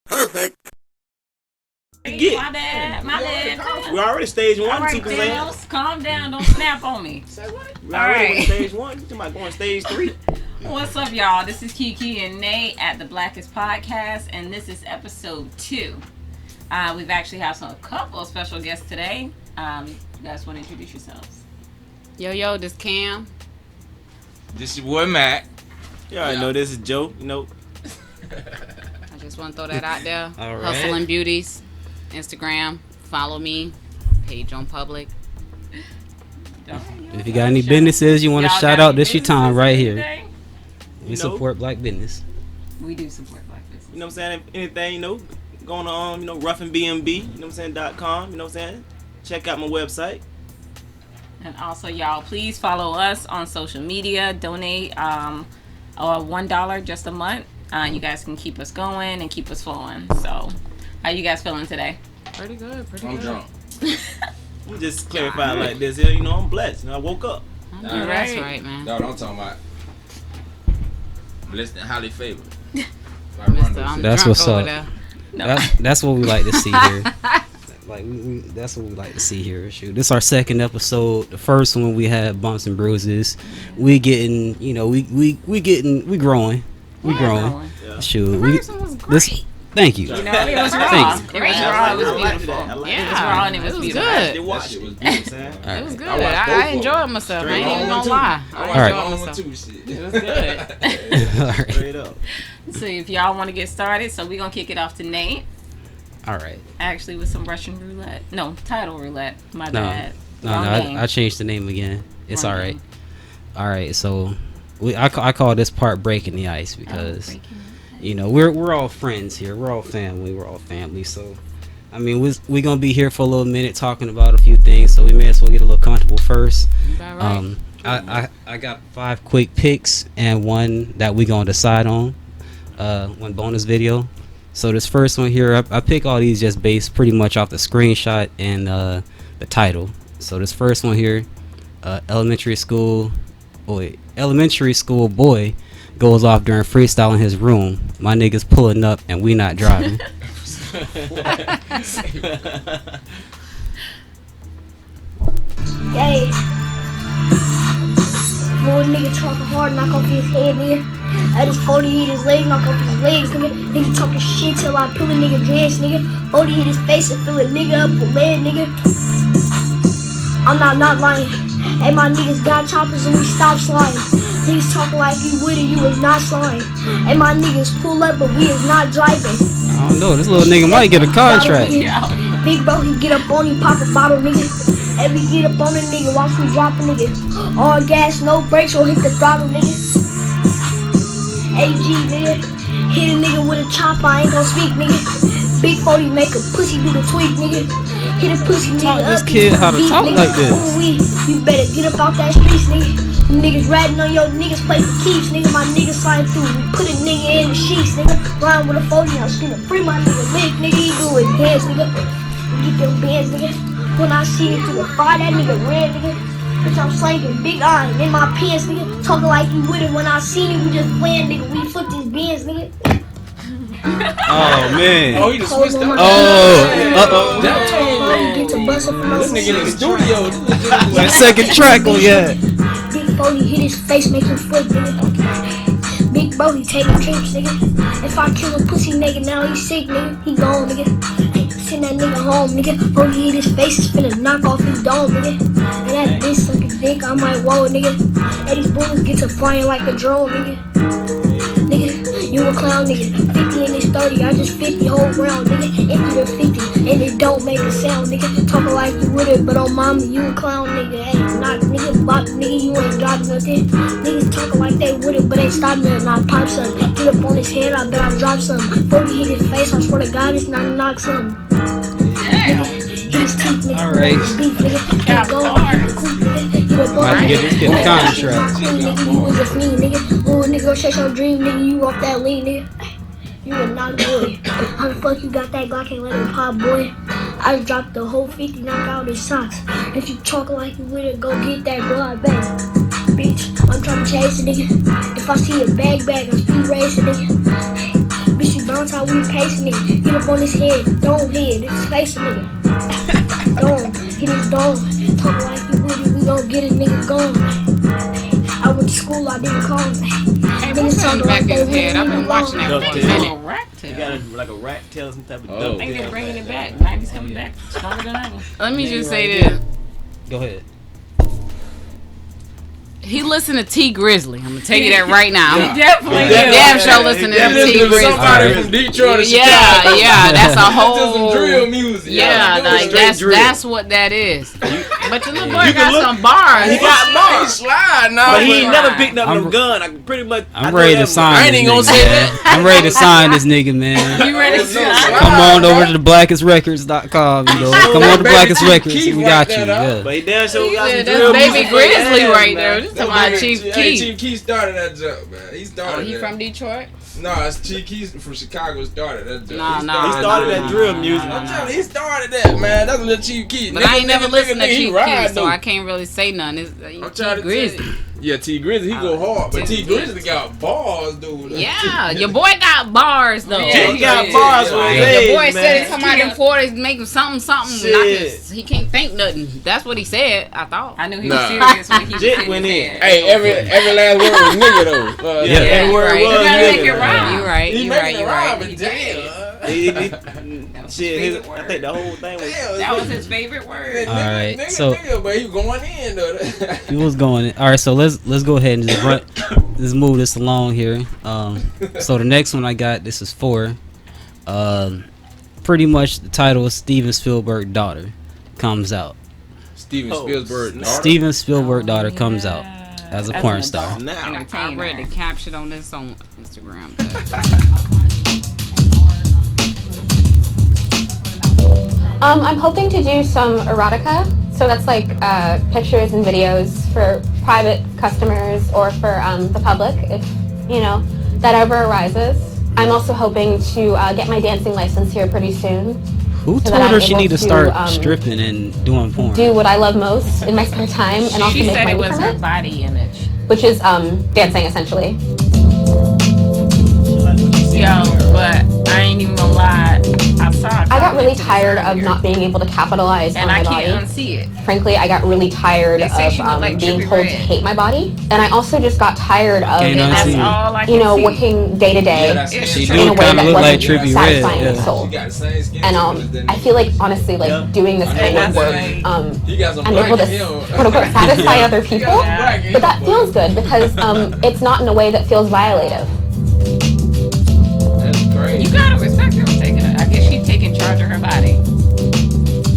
Perfect. My bad. We're already stage one. All right, Thanos, calm down. Don't snap on me. We're already stage one. You talking about going stage 3? What's up, y'all? This is Kiki and Nate at the Blackest podcast, and this is episode 2. We've actually have a couple of special guests today. You guys want to introduce yourselves? Yo, this Cam. This your boy Mac. You already know this is Joe. You know. I just want to throw that out there. All right. Hustle and Beauties, Instagram. Follow me. Page on public. If you got any businesses you want to shout out, this your time right here. We support black business. We do support black business. You know what I'm saying? Anything, going on, roughandbnb, you know what I'm saying, .com, you know what I'm saying? Check out my website. And also, y'all, please follow us on social media. Donate $1 just a month. You guys can keep us going and keep us flowing. So, how you guys feeling today? Pretty good. I'm drunk. Let me just clarify like this here. I'm blessed. I woke up. That's right, man. No, don't talk about. Blessed and highly favored. That's what's up. No. That's what we like to see here. That's what we like to see here. Shoot, this is our second episode. The first one we had bumps and bruises. We getting, we growing. We growing. Yeah. Shoot, The first one was great. Thank you. It was raw. Thanks. It was raw. It was beautiful. Yeah, It was raw and it was beautiful. good. They watched it. was It was good. I watched both I of enjoyed them. myself. Straight I ain't even on gonna lie. All I right. enjoyed One myself. too, shit. It was good. All right. Straight up. So, if y'all want to get started, we're going to kick it off to Nate. All right. Actually, with some Russian roulette. No, title roulette. My No. bad. No, Wrong game. I changed the name again. It's Wrong all right. game. All right. So, I call this part breaking the ice because. Breaking. We're all friends here. We're all family. So, I mean, we're gonna be here for a little minute talking about a few things. So we may as well get a little comfortable first. Right. I got 5 quick picks and one that we gonna decide on. One bonus video. So this first one here, I pick all these just based pretty much off the screenshot and the title. So this first one here, elementary school boy goes off during freestyle in his room. My niggas pulling up and we not driving. Hey, boy, nigga talking hard, knock off his head, nigga. I just 40 hit his leg, knock off his legs, nigga. Nigga talking shit till I pull a nigga dress, nigga. 40 hit his face and fill a nigga up with lead, nigga. I'm not lying. Hey, my niggas got choppers and we stop sliding. Niggas talking like you with it, you was not sliding. Hey, my niggas pull up, but we is not driving. I don't know. This little nigga might get a contract. Big bro, he get up on you, pop a bottle, nigga. And we get up on the nigga, watch we drop a nigga. All gas, no brakes, or hit the throttle, nigga. AG, nigga. Hit a nigga with a chopper, I ain't gon' speak, nigga. Big 40 make a pussy do the tweak, nigga. Hit a pussy nigga Taught this up, kid how to beat, talk nigga. like this. Ooh-wee. You better get up off that streets, nigga. Them niggas ratting on your niggas, play for keeps, nigga. My niggas slide through, we put a nigga in the sheets, nigga. Rhyme with a 40, I'm screaming free my nigga lick, nigga. He do his dance, nigga. We get them bands, nigga. When I see it through the fire, that nigga ran, nigga. Bitch, I'm slanging big iron in my pants, nigga. Talking like you with it. When I seen it, we just playing, nigga. We flipped his bands, nigga. Oh man. Oh, he just switched up. Oh. Get to bust up from This nigga in the studio. That second track on yeah. Big bro, he hit his face, make him flip, nigga. Big bro, he taking trips, nigga. If I kill a pussy nigga, now he sick, nigga. He gone, nigga. Send that nigga home, nigga. Bro, he hit his face, he's finna knock off his dome, nigga. And that bitch suck his dick, I might whoa, nigga. And these bullets get to flying like a drone, nigga. Nigga, you a clown, nigga. 50 in this 30, I just 50 whole round, nigga. Empty the 50, and it don't make a sound, nigga. Talking like you with it, but on mama, you a clown, nigga. Hey, not nigga, bop, nigga, you ain't got nothing. Niggas talking like they with it, but ain't stopping it, and I pop something. Get up on his head, I bet I drop something. 40 hit his face, I swear to God, it's not a knock something. Nigga, His teeth, nigga. All right. Beef, nigga. Yeah, Go bars. cool, nigga. You a boy, About to get this kid nigga. contract. Clean, nigga. You was a fiend, nigga. Oh, nigga, go chase your dream, nigga. You off that lean, nigga. You are not a boy. How the fuck you got that Glock? Ain't let it pop, boy. I just dropped the whole 50, knocked out his socks. If you talk like you with it, go get that blood back. Bitch, I'm trying to chase a nigga. If I see a bag, I'm speed racing, nigga. Bitch, you bounce how we pacing it. Get up on his head, don't hit his face, nigga. Don't hit his dome. Talk like you with it, we gon' get a nigga gone. I went to school, I didn't call me. Hey, what's on the back of his head? I've been watching that for a Dovetail. minute. Rack You tail. got like a rat tail, some type of Oh. dovetail. I think they're bringing it back. 90s coming back stronger than ever. Let me just say Right this. Go ahead. He listened to T Grizzly. I'm gonna tell you that right now. He definitely He did. Damn sure listen to Yeah, T Listen to Grizzly. somebody Alright. from Detroit or Yeah, Chicago. yeah, that's a That's whole just some drill music. Yeah, That's like straight that's drill. that's what that is. But your little boy You can got look- some bars. He got bars. slide now. But he ain't never picked up I'm- no gun. I can pretty much. I I'm know ready that to much. sign I this ain't even nigga, gonna say man. I'm ready to sign this nigga, man. You ready to Oh, see no, that? slide. Come on over to the blackestrecords.com, you know. Come on to Baby Blackest Chief Records. Keef We rocked got you. that out. Yeah. But he damn sure He got some said, drill that's music Baby for your Grizzly ass, right man. there. This is That's my baby- Chief Hey, Keef. Chief Keef started that jump, man. He Oh, started he that. from Detroit? No, it's Chief Keef from Chicago started that jump. Nah, He nah, He started started nah, that drill nah, music. nah, I'm nah. telling you, he started that, man. That's a little Chief Keef. But I ain't never listened to he Chief ride, Keef, so though. I can't really say nothing. It's, I'm T trying to tell Grizzly. you. Yeah, T Grizzly, he go hard, but T T- Grizzly got balls, dude. Yeah, your boy got bars though. Yeah, He got yeah, bars yeah. for his Yeah. age, Your boy said man. he's come out in 40s, make him something. Shit. Not his, he can't think nothing. That's what he said. I thought. I knew he Nah. was serious when he was Jet in went his in. head. Hey, every last word was nigga though. Yeah, Yeah, every word right. was You gotta make nigga. it rhyme. You right. He You making right. it You rhyme, right. but damn. Shit, his, I think the whole thing was. Damn, That was his favorite word. All right, nigga, so- nigga, but he was going in though. He was going in. All right, so let's go ahead and just move this along here. So the next one I got, this is 4. Pretty much the title is Steven Spielberg daughter comes out. Steven Oh, Spielberg. snap. daughter? Steven Spielberg daughter comes out as a As porn an star. adult. Now, I read the caption on this on Instagram. I'm hoping to do some erotica. So that's like pictures and videos for private customers or for the public, if you know that ever arises. I'm also hoping to get my dancing license here pretty soon. Who So told that her I'm she able need to to, start stripping and doing porn? Do what I love most in my spare time and also She make said money it was from her it, body image. which is dancing essentially. Yo, but I ain't even gonna lie. I saw. I got really tired of not being able to capitalize and on I my can't body. unsee it. Frankly, I got really tired They say of she look like being Trippie told Redd. to hate my body, and I also just got tired of Can't And that's unsee it. all I can you know see. working day to day Yeah, that's It's it. She true. in do a way kind that of look like wasn't Trippie Redd. satisfying my Yeah. soul. She got the same skin And tone as that I feel like honestly, like Yeah. doing this I kind know of what work, I'm saying. He got some I'm black able to in him. quote unquote satisfy other people, Black in but that him, feels good because it's not in a way that feels violative. That's crazy. You gotta respect her for taking it. I guess she's taking charge of her body.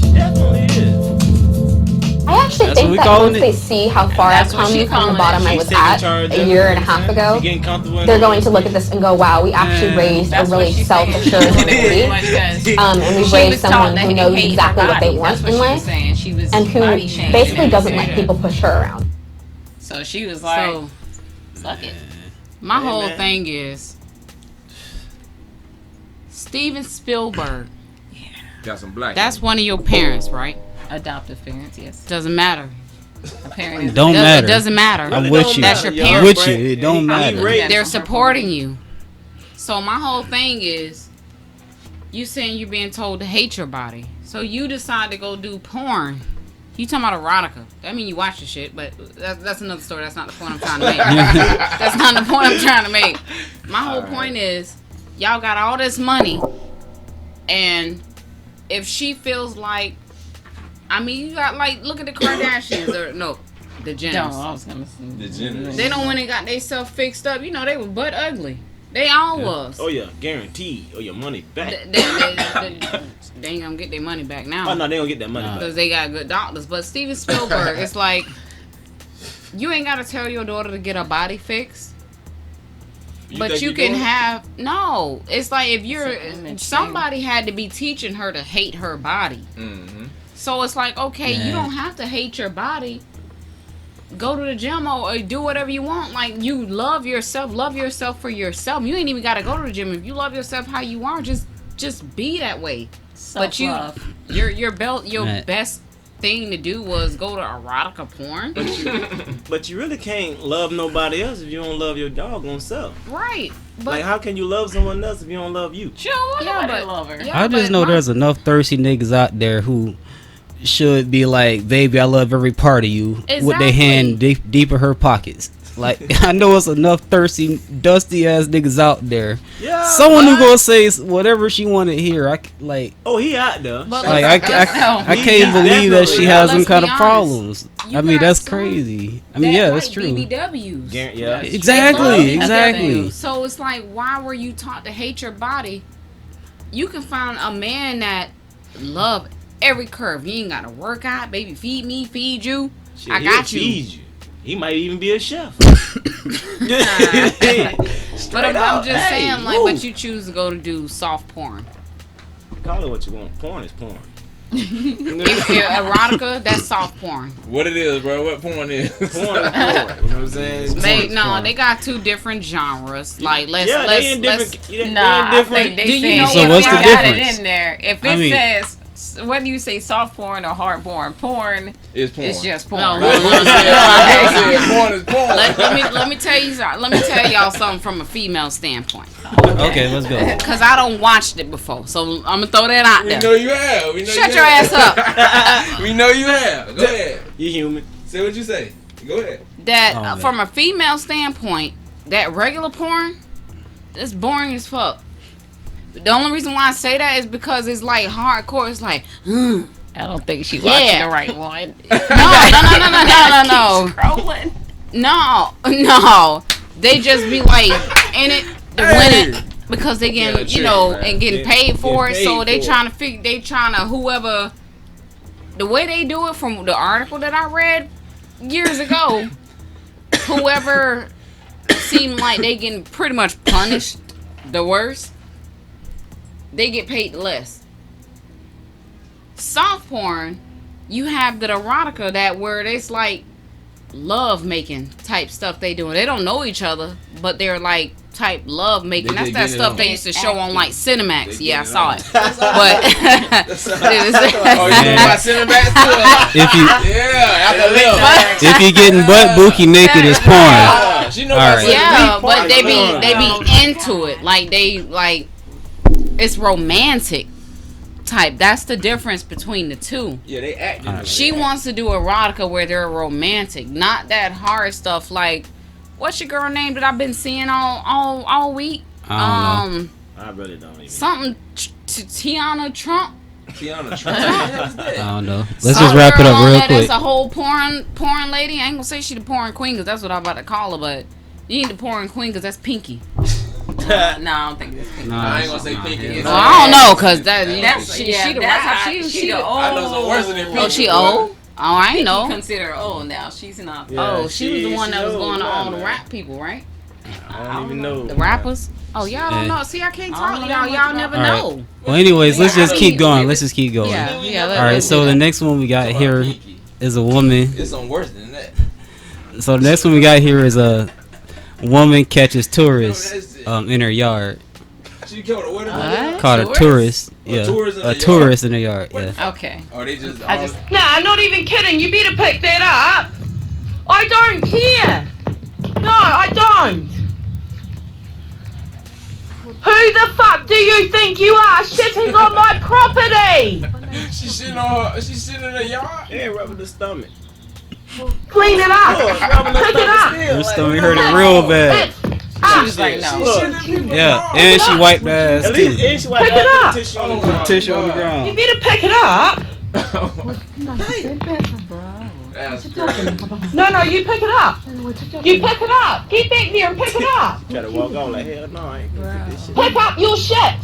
she definitely is. I actually That's what we think that calling once it. they see how far I've That's what come she from the calling bottom it. I She's was taking at charge a of year it, and a half ago, She getting comfortable. in they're it. going to look at this and go, wow, we actually raised a That's what really she's saying. self-assured Pretty lady. much does. And we've She raised was taught someone that who you knows hate her exactly what they body. want That's what in she was life saying. She was and who body shaming basically and doesn't everything. let people push her around. So she was like, So fuck it. my Hey, whole man. thing is Steven Spielberg. Got some black. That's one of your parents, right? Adoptive parents, yes. Doesn't matter. A parent is Don't It matter. doesn't matter. I'm It with don't you. That's your matter, parent. I'm with you. It don't He matter. raised- They're supporting you. So my whole thing is, you saying you're being told to hate your body. So you decide to go do porn. You talking about erotica. That mean you watch the shit, but that's another story. That's not the point I'm trying to make. That's not the point I'm trying to make. My whole point is, y'all got all this money, and if she feels like, I mean, you got like, look at the Kardashians, or no, the No, Jenners. I was gonna say. The Jenners. They don't when they got themselves fixed up. You know, they were butt ugly. They all was. Oh yeah, guaranteed. Or your money back. They ain't gonna get their money back Oh now no, they don't get that money back. because they got good doctors. But Steven Spielberg, it's like you ain't gotta tell your daughter to get her body fixed, but think you he can doing it? have no. It's like if you're It's an image somebody had to be teaching her to hate her body. Mhm. So it's like, okay, you Yeah. don't have to hate your body. Go to the gym or do whatever you want. Like, you love yourself for yourself. You ain't even got to go to the gym. If you love yourself how you are, just be that way. But your Right. best thing to do was go to erotica porn. But you really can't love nobody else if you don't love your doggone self. Right. But Like, how can you love someone else if you don't love you? She don't want Yeah, nobody but- to love her. yeah. I just but know my- there's enough thirsty niggas out there who should be like, baby, I love every part of you, with their hand deep in her pockets. Like, I know it's enough thirsty, dusty ass niggas out there. Yeah. Someone who gonna say whatever she want to hear. Oh, he out there. But I He's can't believe that she definitely- has some Let's kind be of honest. problems. You I mean, got that's some crazy. I mean, yeah, that's true. BBWs. Yeah. Exactly, That's exactly. So it's like, why were you taught to hate your body? You can find a man that love every curve. You ain't got to work out, baby. Feed me, feed you. Shit, I he'll got you. feed you. He might even be a chef. But I'm just Hey, saying, like, woo. but you choose to go to do soft porn. Call it what you want. Porn is porn. If you're erotica, that's soft porn. What it is, bro? What porn is? Porn is porn. You know what I'm saying? They got two different genres. Like, They in different. Nah, I think they Do you saying know if So what's you the got difference? it in there. If it I mean- says whether you say soft porn or hard porn, It's porn. it's just porn. No, Porn is porn. let me tell you something. Let me tell y'all something from a female standpoint. Okay, let's go. Cause I don't watched it before, so I'm gonna throw that out We there. know you have. We know Shut you your have. ass up. We know you have. Go ahead. You human. Say what you say. Go ahead. That Oh, man. from a female standpoint, that regular porn, it's boring as fuck. The only reason why I say that is because it's like hardcore. It's like, I don't think she Yeah. watching the right one. no. Scrolling. No. They just be like in it to win it because they Yeah, getting, true, and man. getting paid for it. Getting So paid they for trying to figure, whoever, the way they do it from the article that I read years ago, whoever seemed like they getting pretty much punished the worst, they get paid less. Soft porn, you have the erotica that where it's like love making type stuff they doing. They don't know each other, but they're like type love making. They That's that get it stuff on. they used to show on like Cinemax. They Yeah, I get it saw on. it. But Oh, you know my sending back to her? If you Yeah, after left. if you getting butt bookie naked, it's porn. Yeah, she know All my right. sending yeah, back. but they be into it. Like they like it's romantic type. That's the difference between the two. Yeah, they acting. She wants to do erotica where they're romantic, not that hard stuff like what's your girl name that I've been seeing all week? I don't know. I really don't even. Something Tiana Trump. Tiana Trump. I don't know. Let's Some just wrap it girl up on real there quick. That's a whole porn lady. I ain't gonna say she the porn queen because that's what I'm about to call her, but you ain't the porn queen because that's Pinky. No, I don't think it's pink. Nah, I ain't gonna say pinky. hell It's no. Well, I don't know because that That's she yeah, the that's right. how she the old. I know some worse than pinky. Oh, she boy. old? Oh, I ain't You know. consider her old now. She's not. Yeah, Oh, she was the one that was old, going to all the man. rap people, right? I don't even know. The rappers. Oh, y'all don't Yeah. know. See, I can't I talk don't to know y'all. much Y'all about never All right. know. Well, anyways, let's Yeah, just I keep mean, going. Let's just keep going. Yeah. All let's right. do So the that. next one we got Talk about here pinky. is a woman. It's some worse than that. So the next one we got here is a woman catches tourists in her yard. She killed a what? What? Called a tourist. Yeah, tourist in a the tourist in the yard. Yeah. Okay. Or they just. I just. Nah, I'm not even kidding. You better pick that up. I don't care. No, I don't. Who the fuck do you think you are shitting on my property? She sitting on her. She sitting in the yard. Yeah, rubbing the stomach. Clean it Look, up. rubbing the Pick it up. still. Her stomach hurt it real bad. She's like, no. Look, Yeah, and she wiped her ass at least too. and she wiped Pick it out up. the tissue on the Oh, ground. Tissue on the You ground. better pick it up. That's crazy. No, you pick it up. You pick it up. Get back there and pick it up. Try to walk on like hell no, I ain't gonna do this shit. Pick up your shit.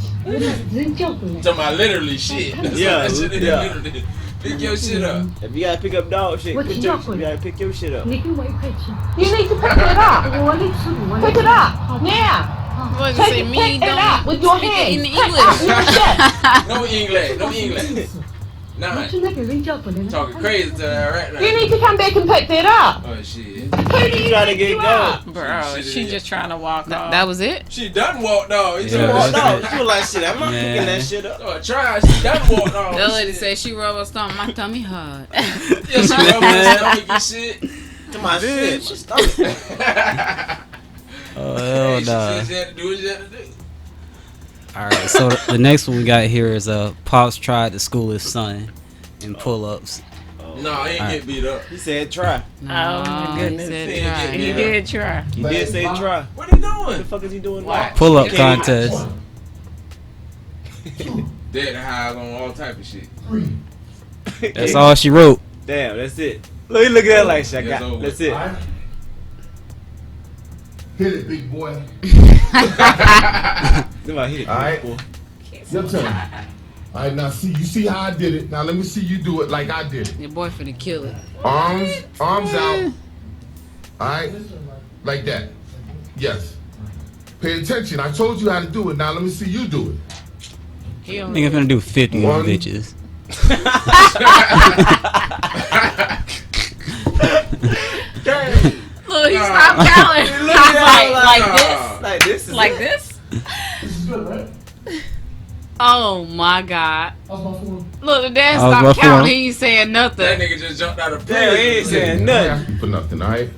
Talking about literally shit. Yeah, Shit is yeah. literally. Pick your shit up. If you gotta pick up dog shit, you gotta pick your shit up. You need to pick it up. Pick it up. Now. What Pick say it, me pick it up don't with your speak it hands. in Pick up English. your shit. No English. No English. Nah, talking crazy to her right now. You need to come back and pick that up. Oh shit. Who do you Trying to pick get you up? going. Bro, she just trying to walk off. That was it? She done walked off. He Yeah, just walked that's off. She was like, shit, I'm not Man. picking that shit up. Oh, try. She done walked off. The lady said she rubbed her stomach. My tummy hurt. Yeah, she rubbed her stomach and shit. To my shit. My stomach. Oh hell She nah. said she had to do what she had to do. All right, so the next one we got here is Pops tried to school his son in pull-ups. No, he ain't get beat up. He said try. Oh my goodness. He said He try. did He did try. He did say try. What he What the doing? fuck is he doing What? now? Pull-up Okay. contest. Dead highs on all type of shit. That's all she wrote. Damn, that's it. Look, he look at her like shit. It's over. That's it. Hit it, big boy. Somebody hit it. All right. Boy. Your turn. All right, now see, you see how I did it. Now let me see you do it like I did it. Your boy finna kill it. Arms out. All right, like that. Yes. Pay attention. I told you how to do it. Now let me see you do it. He don't Nigga finna do 50 One. bitches. Look, he stopped counting. I was Like this is like it. this? This is good, right? Oh my god. How's my form? Look, the dad How's my stopped form? counting. He ain't saying That nothing. nigga just jumped out of Damn, he ain't prison. saying I nothing. ask you for nothing, all right?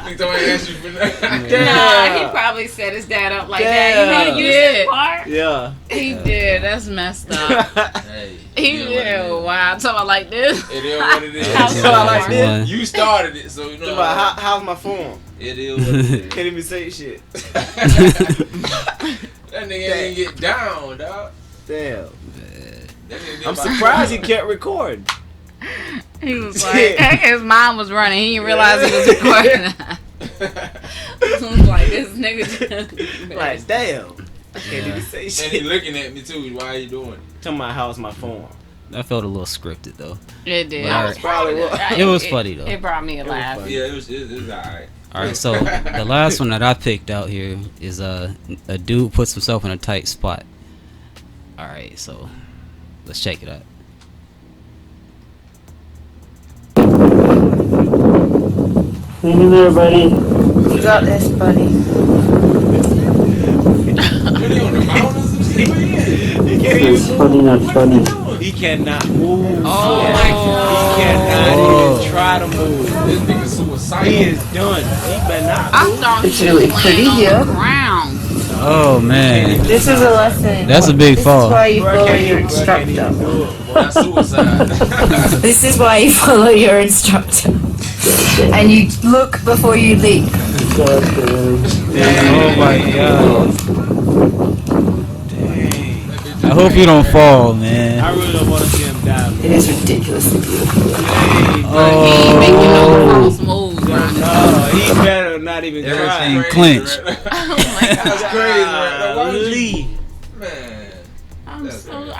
Nigga told me to ask you for nothing. Nah, he probably set his dad up like that. Damn. You know, use this part. Yeah. He did. That's messed up. Hey, He it is did. what it Wow. Talking about like this. is. It is what it is. How's So I like form? this. You started it, so you know. How's my form? It is what it is. Can't even say shit. That nigga ain't get down, dog. Damn. That nigga did I'm about- surprised he kept recording. He was like, his mom was running. He didn't realize he was recording. He was like, this nigga. Like, damn. I can't even say And he shit. looking at me too. Why you doing it? Tell my house my form. That felt a little scripted though. It did. All right. Probably what. It was funny, though. It brought me a laugh. funny. Yeah, it was alright. All right, so the last one that I picked out here is a dude puts himself in a tight spot. All right, so let's check it out. Hang in there, buddy. You got this, buddy. What, he on the mountains and shit? Where he at? He can't It's even funny, not funny. He cannot move. Oh my god. He cannot even try to move. This nigga suicidal. He is done. He better not I move. thought It's he really was pretty laying on here. the ground. Oh man, This is a lesson. that's a big This fall. is why you Bro, I follow can't your even- bro, I can't even instructor. do it, boy. That's suicide. This is why you follow your instructor. And you look before you leap. Oh my god! Dang. I hope you don't fall, man. I really don't want to see him die. Man. It is ridiculously beautiful. Dang, bro. He ain't making no Oh, false moves around this. No, he better not even try. Everything clinch. Oh my god. That's crazy, right now. Why would you? Golly. Man. I'm That's so okay.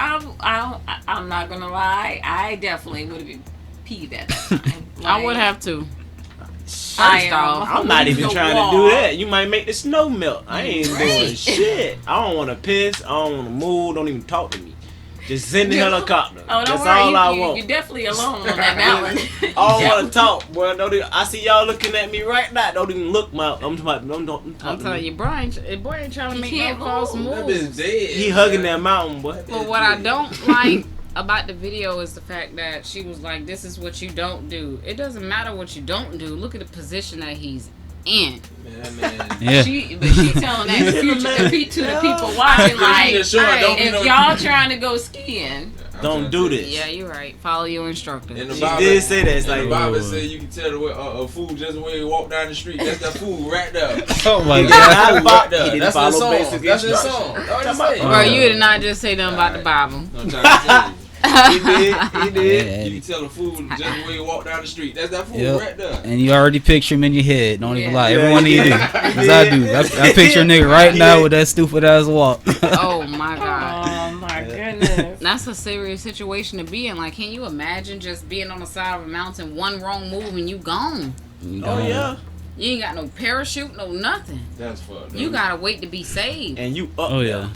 I'm not gonna lie. I definitely would have been peed at that time. I would have to. I First off, I'm not even The trying wall. to do that. You might make the snow melt. I ain't doing Right. shit. I don't want to piss. I don't want to move. Don't even talk to me. Just send the Yeah. helicopter. Oh, don't That's worry. all I you, want. You're definitely alone on that mountain. I don't want to talk, boy. Don't even, I see y'all looking at me right now. Don't even look my. I'm talking about. Don't I'm talk to telling me. you, boy ain't trying to He make can't no false move. That moves. bitch dead. He hugging that mountain, boy. But what I don't like about the video is the fact that she was like, this is what you don't do. It doesn't matter what you don't do. Look at the position that he's in. Man. Yeah. But she telling that to the people watching, like, just showing, hey, don't be if no- y'all trying to go skiing, Don't do this. Yeah, you're right. Follow your instructor. In the She Bible, did say that. It's in like, the Bible said you can tell the way a fool just the way he walk down the street. That's that fool right there. Oh my He god! didn't Right there. he didn't That's follow his song. basic That's his instructions. song. That's what Come I'm saying. Bro, you did not just say nothing about the Bible. I'm trying to tell you. He did. He did. Yeah, You can tell a fool just the way he walk down the street. That's that fool Yep. right there. And you already picture him in your head. Don't even Yeah. lie. Yeah, Every one of you do. yeah. Cause I do. I picture a nigga right now with that stupid ass walk. Oh my god. oh my goodness. That's a serious situation to be in. Like, can you imagine just being on the side of a mountain, one wrong move and you gone? Oh yeah. You ain't got no parachute, no nothing. That's fucked. You gotta wait to be saved. And you up Oh there. yeah.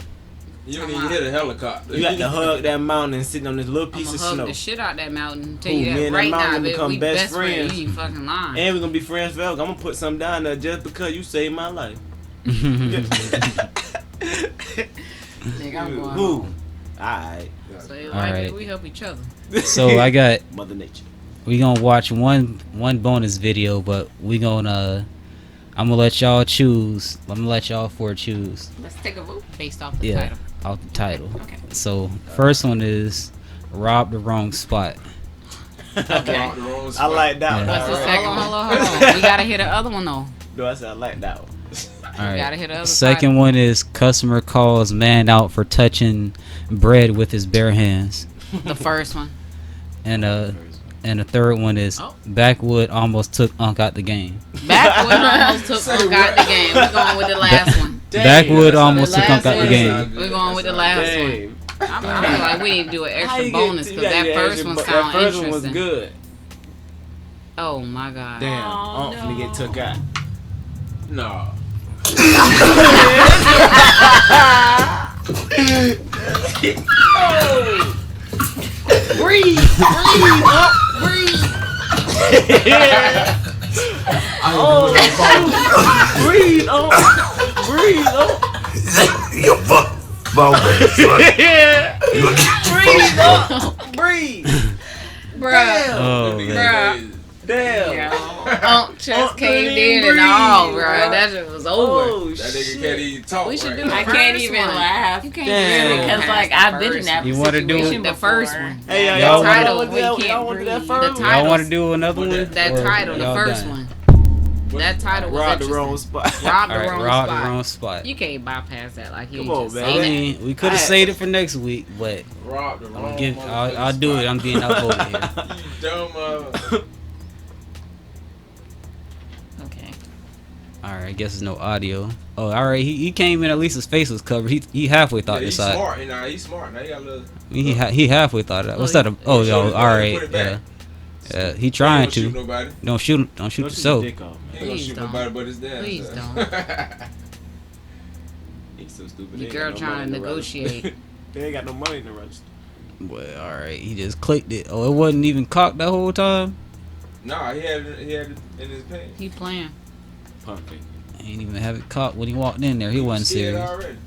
You don't even hit a helicopter. You got to hug that mountain and sit on this little piece I'm of gonna hug snow. the shit out that mountain. Tell Ooh, you me that and right that mountain now, gonna baby. become We best friends. You ain't fucking lying. And we're gonna be friends forever. I'm gonna put something down there just because you saved my life. Nigga, I'm going Who? home. Alright. So Alright. we help each other. So I got. Mother Nature. We gonna watch one bonus video, but we gonna. I'm gonna let y'all choose. I'm gonna let y'all four choose. Let's take a vote. Based off the Yeah, title. off the title. Okay. So first one is rob the wrong spot. Okay. I like that one. What's the Alright. second one? Hold on. We gotta hear the other one though. No, I said I like that one. All right. Gotta hit the other Second title. one is customer calls man out for touching bread with his bare hands. The first one. And the third one is Backwood almost took Unc out the game. Backwood almost took Unc out the game. We're going with the last one. Backwood almost took Unc out the one. game. We're going with the last one. I feel like we need to do an How extra you bonus get- because you that gotta first get one extra- sounded That first interesting. one was good. Oh my god. Damn, Unc finna get took out. No. Breathe, Unc, breathe. Breathe, Unc, breathe, Unc. You fuck. Breathe, Unc, breathe. Bruh. Oh man. Bruh. Damn. Unc just came couldn't in even and all, breathe, bruh. bruh. That shit was over. Oh, That nigga shit. can't even talk. We should right do now. the I can't first even one. laugh. You can't Damn. really Because like I've been in that You wanna do situation it? The before. first one. Hey, Y'all y'all title, want we to can't y'all want to do that breathe. first? The one? title. Y'all want to do another one? That Or title, the y'all first done? one. That title was Rob the interesting. wrong spot. Rob the All right, wrong rob spot. the wrong spot. You can't bypass that like you Come ain't on, just man. I say that. mean, we could have saved it for next week, but Rob the wrong I'll do it. I'm being outvoted here. Dumb. Okay. All right, I guess there's no audio. Oh, all right. He came in. At least his face was covered. He halfway thought He's this out. smart. You know, he's smart. Now he got a little. He halfway thought it out. What's that? Oh, He yo, should've all right. put it Yeah. back. Yeah, he trying Don't shoot to. nobody. Don't shoot Don't yourself. shoot your dick off, man. He ain't gonna Please shoot don't. nobody but his dad. Please so. don't. He's so stupid. Your They girl ain't got no trying money to in the register. negotiate. They ain't got no money in the register. Well, all right. He just clicked it. Oh, it wasn't even cocked the whole time. Nah, he had it in his pants. He playing. Perfect. He ain't even have it cocked when he walked in there. He wasn't scared serious. already.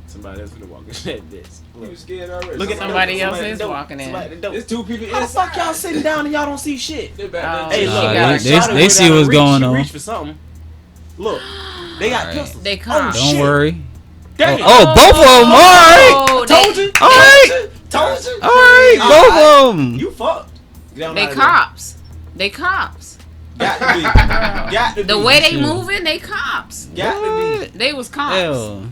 Somebody else finna walk in that bitch. He was scared already. Look at Somebody the dope. else Somebody is dope. walking in. Somebody dope. There's two people How the inside. fuck y'all sitting down and y'all don't see shit? They back there. Hey, She look, got y'all it. shot her They without see a what's reach. going She on. reached for something. Look, they got Alright. pistols. They come. Don't shit. worry. Damn. Oh, both of them. All right. Oh, Told you. All right. Told you. All right. Both of them. You fucked. Get on They out of cops. They cops. there. Got to be. Got to be. The way they Shit. moving, they cops. Got to be. They was cops. Hell.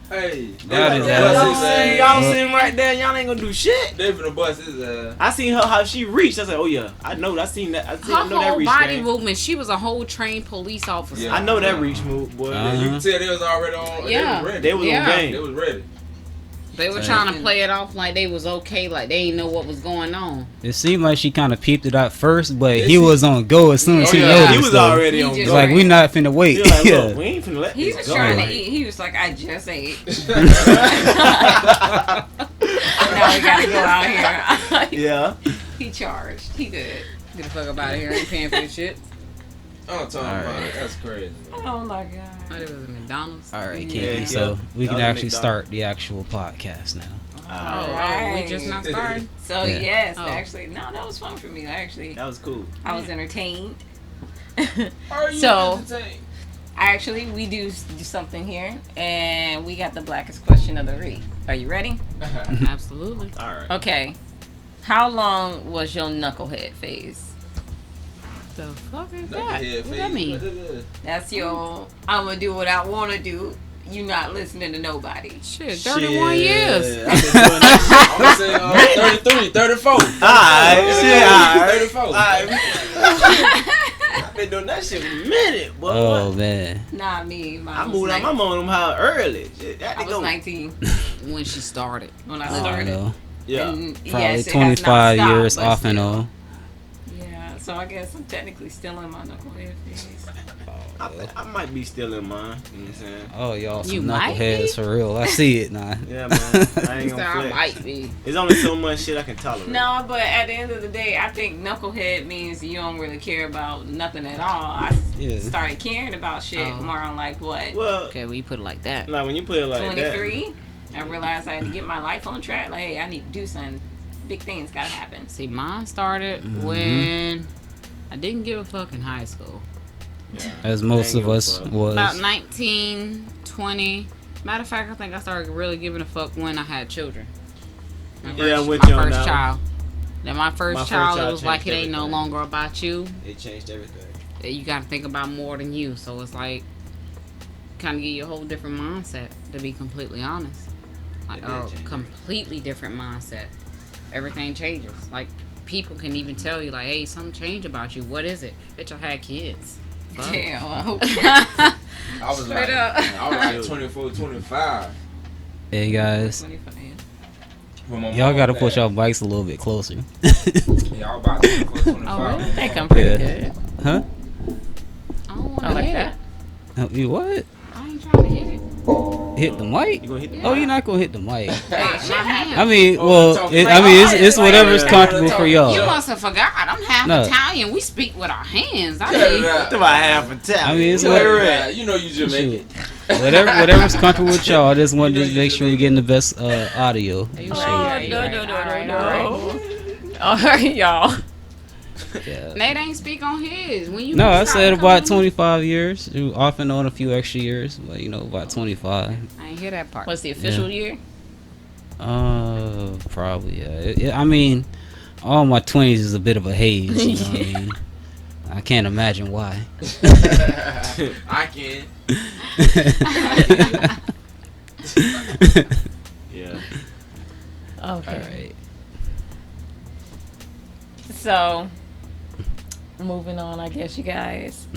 Hey, That they is finna that. bust Y'all his sitting, ass. y'all sitting right there. Y'all ain't gonna do shit. They finna bust his ass. I seen her how she reached. I said, "Oh yeah, I know. I seen that. I Her know that whole reach. body man. movement, she was a whole trained police officer. Yeah. I know that reach move, boy. Yeah, you Uh-huh. can tell they was already on. Yeah. They was ready. They was Yeah. on game. They was ready. They were trying to play it off like they was okay, like they didn't know what was going on. It seemed like she kind of peeped it out first, but Yeah, he she- was on go as soon as Oh, he yeah. noticed. He was though. already He on just go. Like we not finna wait. He like, Yeah. look, we ain't finna let He this was go. trying to Like, eat. He was like, I just ate. Now we gotta go out here. Yeah. He charged. He good. Get the fuck up out of here. I ain't paying for this shit. I'm talking about Alright. it. That's crazy. Oh my god. Oh, it was a McDonald's. All right, Yeah, Kiki. yeah. So we can Y'all actually make start the actual podcast now. Oh, we just not starting. So Yeah. yes, Oh. actually, no, that was fun for me. That was cool. I was entertained. Are you So- entertained? Actually, we do something here, and we got the blackest question of the week. Are you ready? Absolutely. All right. Okay. How long was your knucklehead phase? The fuck is that? Knucklehead What that face. mean? What it is? That's your. I'm gonna do what I want to do. You not listening to nobody. Shit, 31 years. I've been doing that I'm gonna say 33, 34. Alright, shit, alright. 34. I've been doing that shit for a minute, boy. Oh man. Not me. I moved out my mom how early. Shit, that I to was go. 19 When she started. when I I don't started. know. Yeah. And Probably yes, it has not 25 stopped, years but off and still. on. Yeah. So I guess I'm technically still in my knucklehead phase. I might be still in mine. You know what I'm saying? Oh, y'all some You might knuckleheads be? for real. I see it now. Yeah, man. I ain't So gonna I flex. might be. There's only so much shit I can tolerate. No, but at the end of the day, I think knucklehead means you don't really care about nothing at all. I Yeah. started caring about shit more on like what? Well, Okay, well, you put it like that. like when you put it like 23. I realized I had to get my life on track. Like, hey, I need to do something. Big things gotta happen. See, mine started when I didn't give a fuck in high school. As most of us was. About 19, 20. Matter of fact, I think I started really giving a fuck when I had children. My Yeah, first, with my you on first that child. Then my first child, it was changed like it ain't no everything. longer about you. It changed everything. You got to think about more than you. So it's like, kind of give you a whole different mindset, to be completely honest. Like, a completely different mindset. Everything changes. Like, people can even tell you, like, hey, something changed about you. What is it? Bitch, I had kids. Fuck. Damn, I hope. I was Straight like, up. I was like 24, 25. Hey guys, 25. when my y'all mom gotta put passed. y'all bikes a little bit closer. Yeah, I was about 24, 25. Oh, I think I'm pretty Yeah. good. Huh? I don't want I to like hit that. it. You what? I ain't trying to hit it. Hit the mic? You gonna hit the Oh, you're not gonna hit the mic. My hand. I mean, Oh, well, talk it's like- whatever's Yeah. comfortable for y'all. You must have forgot. I'm half No. Italian. We speak with our hands. I Cut mean, it out. about half a tap. I mean, it's Cut whatever. it out. You know you Jamaican. Whatever's comfortable with y'all. I just want You to know make you sure you're getting the best audio. Are you Oh, right? no. All right, y'all. Yeah. Nate ain't speak on his. When you No, I start said about coming- 25 years. Off and on a few extra years, but about 25. I ain't hear that part. What's the official year? Probably. Yeah. I mean, all my 20s is a bit of a haze. You know what I mean? I can't imagine why. I can. Yeah. Okay. All right. So, moving on, I guess you guys.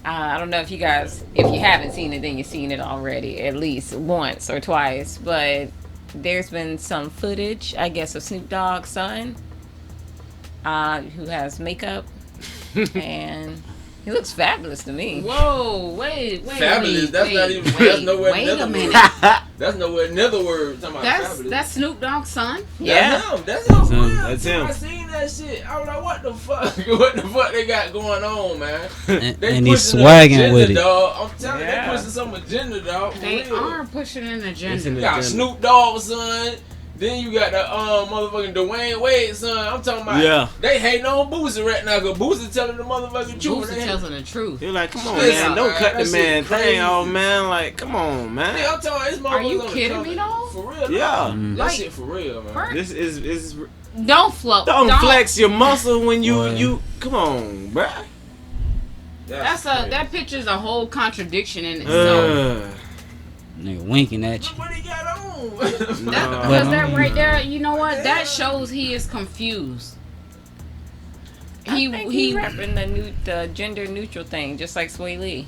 I don't know if you haven't seen it, then you've seen it already, at least once or twice. But there's been some footage, I guess, of Snoop Dogg's son, who has makeup, and he looks fabulous to me. Whoa, wait Fabulous. a minute. That's not wait, even. wait, That's nowhere wait near a the minute. word. That's nowhere near the word. Talking about fabulous. That's Snoop Dogg's son? Yeah. That's him. That's him. I seen that shit. I was like, what the fuck? What the fuck they got going on, man? And They he's pushing the swagging agenda, with it. Dog. I'm telling you, Yeah. they pushing some agenda, dog. For They real. are pushing an agenda. You got Snoop Dogg's son. Then you got the motherfucking Dwayne Wade's son. I'm talking about. Yeah. They hating on Boosie right now because Boosie telling the motherfucking truth. Boosie telling the truth. You're like, come on, Listen, man. Don't man, cut that the man shit crazy. thing off, man. Like, come on, man. Yeah, I'm talking about Are you kidding me, though? For real. Yeah. That Like, shit for real, man. first- This is Don't float. don't flex your muscle when Boy. you come on, bruh. That picture's a whole contradiction in itself. Nigga winking at you. Look what he got on. Because But, that right there, you know what? That shows he is confused. I think he rapping the gender neutral thing, just like Sway Lee.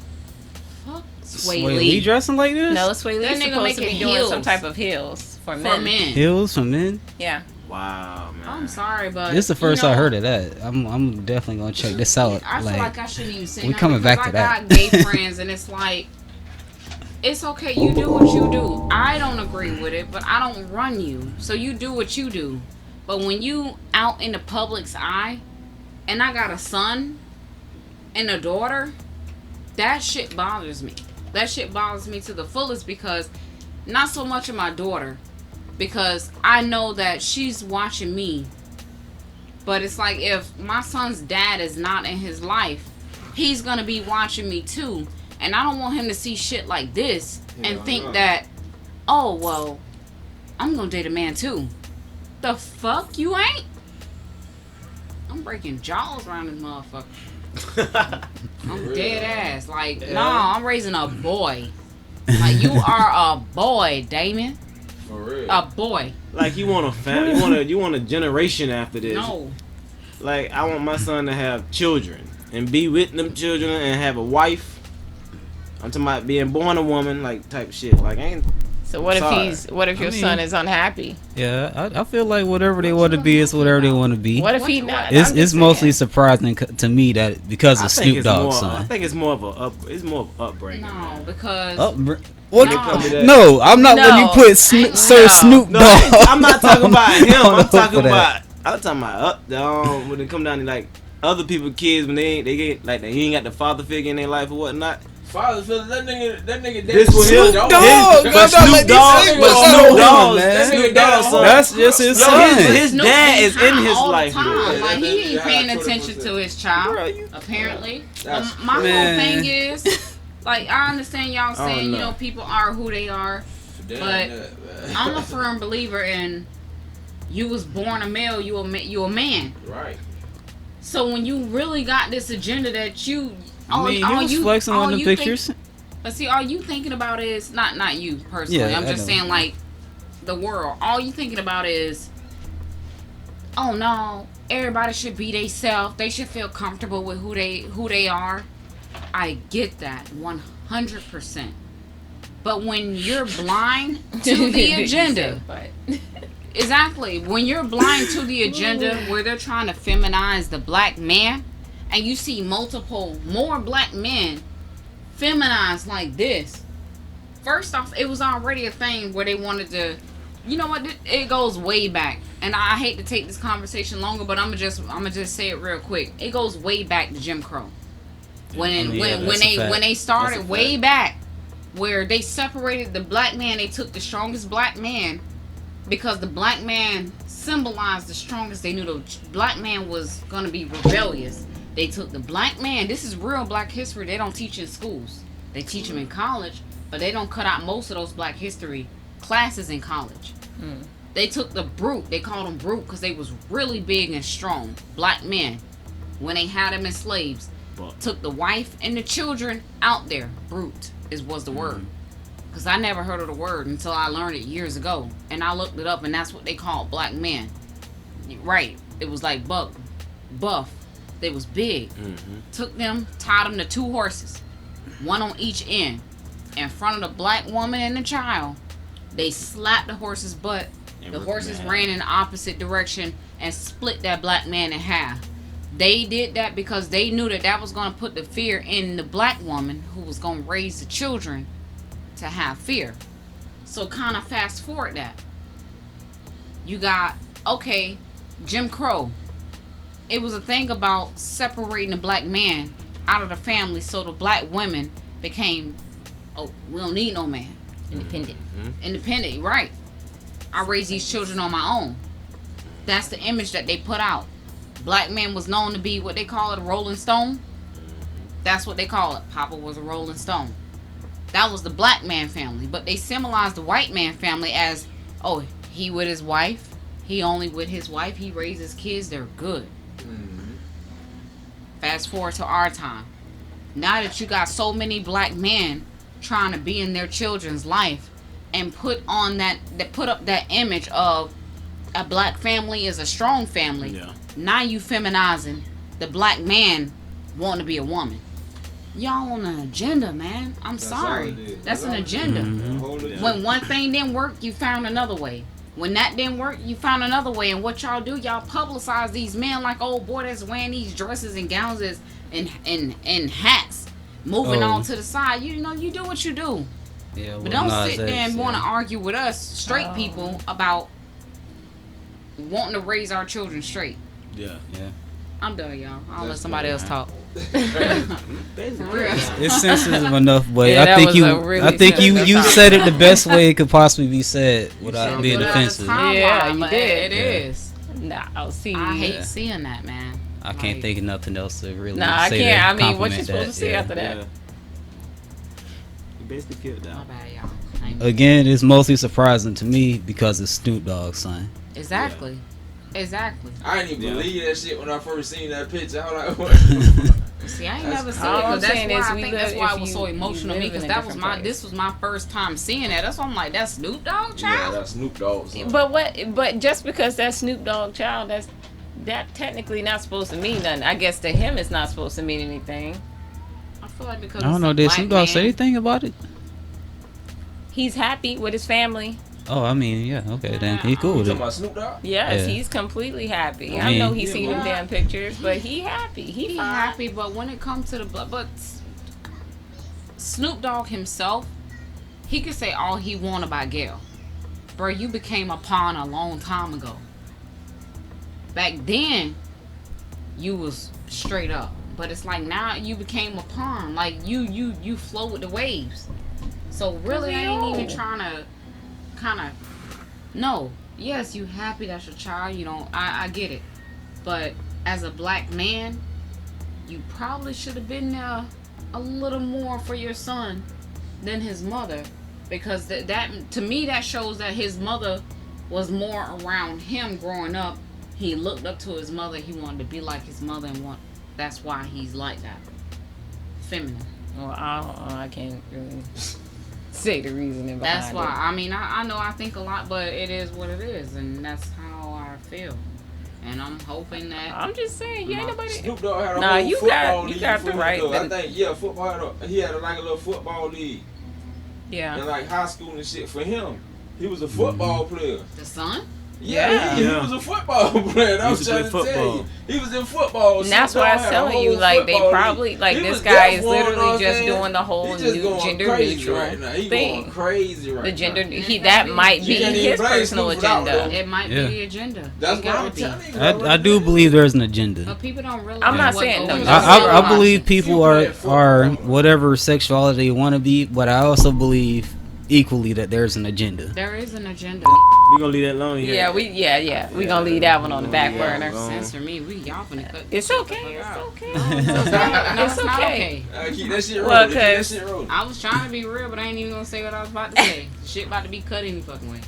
Fuck Sway Sway Lee Lee. dressing like this? No, Sway That Lee's nigga supposed to be making doing some heels. type of heels for For men. men. Heels for men? Yeah. Wow, man. I'm sorry, but This is the first you know, I heard of that. I'm definitely gonna check this out. I feel like I shouldn't even say we nothing coming because back to I that. got gay friends, and it's like, it's okay. You do what you do. I don't agree with it, but I don't run you. So you do what you do. But when you out in the public's eye, and I got a son and a daughter, that shit bothers me. That shit bothers me to the fullest because not so much of my daughter, because I know that she's watching me. But it's like if my son's dad is not in his life, he's gonna be watching me too. And I don't want him to see shit like this and think that, oh, well, I'm gonna date a man too. The fuck you ain't? I'm breaking jaws around this motherfucker. I'm dead ass. Like, no, I'm raising a boy. Like, you are a boy, Damon. For real. A boy. Like you want a family, you want a generation after this. No. Like I want my son to have children and be with them children and have a wife. I'm talking about being born a woman, like type shit. Like I ain't So what Sorry. if your I mean- son is unhappy? Yeah, I feel like whatever they want to be is whatever they want to be. What if he not? It's I'm just mostly saying. surprising to me that because I of think Snoop it's Dogg's more. I son. think it's more of upbringing. No, because What? No. No, I'm not letting you put Sir Snoop No, Dogg. I'm not talking about him. on I'm talking for that. about. I'm talking about when they come down to like other people kids when they get like he ain't got the father figure in their life or whatnot. Father, that nigga. This was him. Snoop Dogg. But Snoop Dogg, man. Snoop Dogg, son. That's just his Yo, son. his Snoop dad be is in high his all the life. time. though. Like he ain't Yeah, paying 20%. attention to his child. Bro, you- Apparently, That's my whole Man. thing is, like, I understand y'all saying, know. people are who they are. But I'm a firm believer in you was born a male, you a man. Right. So when you really got this agenda that you, I mean, he was flexing on the pictures. But see, all you thinking about is not you personally. Yeah, I'm I just know. saying, like, the world. All you thinking about is, oh no, everybody should be theyself. They should feel comfortable with who they are. I get that 100%. But when you're blind to the agenda, exactly, when you're blind to the agenda where they're trying to feminize the black man, and you see more black men feminized like this. First off, it was already a thing where they wanted to, you know what? It goes way back, and I hate to take this conversation longer, but I'm gonna just say it real quick. It goes way back to Jim Crow. When they started way back, where they separated the black man, they took the strongest black man because the black man symbolized the strongest. They knew the black man was gonna be rebellious. They took the black man. This is real black history. They don't teach in schools. They teach them in college, but they don't cut out most of those black history classes in college. They took the brute. They called them brute because they was really big and strong. Black men. When they had them as slaves. Took the wife and the children out there. Brute was the word. Because I never heard of the word until I learned it years ago. And I looked it up, and that's what they called black men. Right. It was like buff. They was big. Took them, tied them to 2 horses, one on each end, in front of the black woman and the child. They slapped the horse's butt. The horses ran in the opposite direction and split that black man in half. They did that because they knew that was going to put the fear in the black woman who was going to raise the children to have fear. So kind of fast forward that. You got, okay, Jim Crow. It was a thing about separating the black man out of the family so the black women became, oh, we don't need no man. Independent, right. I raise these children on my own. That's the image that they put out. Black man was known to be what they call it, a rolling stone. That's what they call it. Papa was a rolling stone. That was the black man family. But they symbolized the white man family as, oh, he with his wife. He only with his wife. He raises kids. They're good. Fast forward to our time. Now that you got so many black men trying to be in their children's life and put up that image of a black family is a strong family. Yeah. Now you feminizing the black man wanting to be a woman. Y'all on an agenda, man. That's sorry. That's an agenda. When one thing didn't work, you found another way. When that didn't work, you found another way. And what y'all do, y'all publicize these men like, oh boy, that's wearing these dresses and gowns and hats, moving on to the side. You know, you do what you do. Yeah, but don't sit there and want to argue with us straight people about wanting to raise our children straight. Yeah. I'm done, y'all. I'll let somebody else talk. It's sensitive enough, but Yeah, I think really you said it the best way it could possibly be said without being offensive. Yeah, you It did. is. Nah, I hate seeing that, man. I can't think of nothing else to really say. I can't. I mean, what you compliment supposed that. to say after that? You basically killed that. My bad, y'all. Again, it's mostly surprising to me because it's Snoop Dogg's son. Exactly. Exactly. I didn't even believe that shit when I first seen that picture. I was like, what? See, I ain't never seen all it. I'm That's saying why is I we think live- that's why if it was you- so emotional to you me live in because a that was different this was my first time seeing that. That's why I'm like, that's Snoop Dogg, Yeah, child. that's Snoop Dogg. Son. But just because that's Snoop Dogg child, that technically not supposed to mean nothing. I guess to him it's not supposed to mean anything. I feel like because I don't know. Did Snoop Dogg say anything about it? He's happy with his family. Oh, I mean, yeah, okay, then he cool You with talking it. about Snoop Dogg? Yes, Yeah. he's completely happy. I I know mean- he's seen them damn pictures, but he happy. He happy, but when it comes to the blood, but Snoop Dogg himself, he could say all he want about Gail. Bro, you became a pawn a long time ago. Back then, you was straight up, but it's like now you became a pawn. Like you flow with the waves. So really, I ain't even trying to kind of. No, yes, you happy that's your child. You know, I get it, but as a black man, you probably should have been there a little more for your son than his mother, because that to me that shows that his mother was more around him growing up. He looked up to his mother. He wanted to be like his mother, and that's why he's like that. Feminine. Well, I can't really say the reasoning behind That's why. I mean, I know I think a lot, but it is what it is, and that's how I feel. And I'm hoping that. I'm just saying, you ain't nobody. Snoop Dogg had a Nah, whole you football got league the for him, right. though. I think football. He had like a little football league Yeah. in like high school and shit for him. He was a football player. The son? Yeah, he was a football player. That He was used to trying to play tell you. football. He was in football. And that's Snoop why I Dogg was had a telling you, whole like, they football probably, league. like, He this was guy deaf is for him, you know literally what I'm just saying? doing the whole He just new going gender crazy neutral right now. He thing. going crazy right The now. gender, that might be You can't even his blame personal Snoop Dogg, agenda. though. It might Yeah. be the agenda. That's It what gotta I'm be. telling you. I do believe there's an agenda. But people don't realize. I'm not what saying goes no, on. I believe people are whatever sexuality they want to be, but I also believe equally that there's an agenda. There is an agenda. We gonna leave that alone here. Yeah, we gonna leave that one on the back burner. Censor me. Y'all finna cut. It's this okay. shit the fuck out. It's No, it's it's not okay. Keep that shit Well, rolling. Keep that 'cause- shit rolling. I was trying to be real, but I ain't even gonna say what I was about to say. Shit about to be cut any fucking way.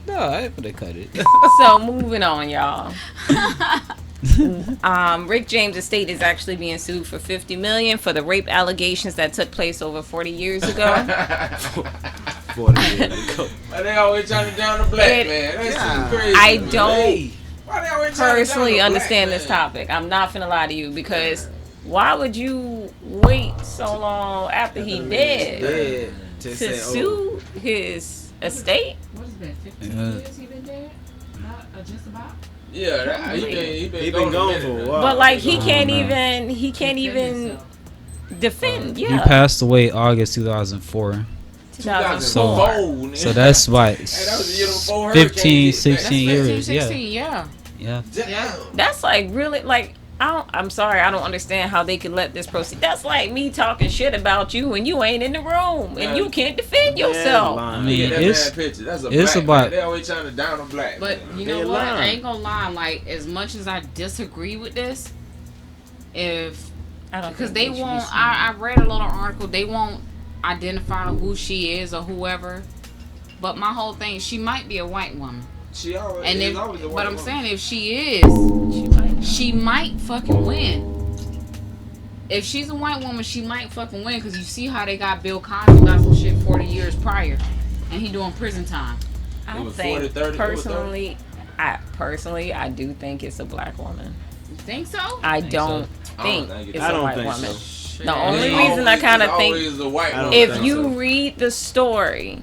No, I ain't gonna cut it. So moving on, y'all. Rick James' estate is actually being sued for $50 million for the rape allegations that took place over 40 years ago. Why they always trying to down the black man? That's too crazy. I man. don't Why they always trying to personally down the understand black this man? topic. I'm not finna lie to you, because why would you wait so long after he dead to sue his estate? What has been 15 years he been dead? Not just about. Yeah, that, he been gone gone for a minute, while. But like he can't even defend. He Yeah, passed away August 2004. 2004. So that's why Hey, that was the year before 15, hurricane. 16 That's years. 16, Yeah. yeah. Yeah. that's like really like. I'm sorry, I don't understand how they could let this proceed. That's like me talking shit about you and you ain't in the room and you can't defend yourself. I mean, Look at that it's bad picture. That's a it's black about- man. They always trying to down a black But man. you know They what? I lying. ain't gonna lie. Like, as much as I disagree with this, because they won't. I read a little article. They won't identify who she is or whoever. But my whole thing, she might be a white woman. She always, And is if, always a white but I'm woman. saying if she is, she might fucking win. If she's a white woman, she might fucking win, because you see how they got Bill Cosby got some shit 40 years prior, and he doing prison time. I It was think 40, 30, personally, I do think it's a black woman. You think so? I don't I think don't think it's it's- I a don't white think woman. so. The only It's reason I always- kind of it's think, always a white woman. if think you so. read the story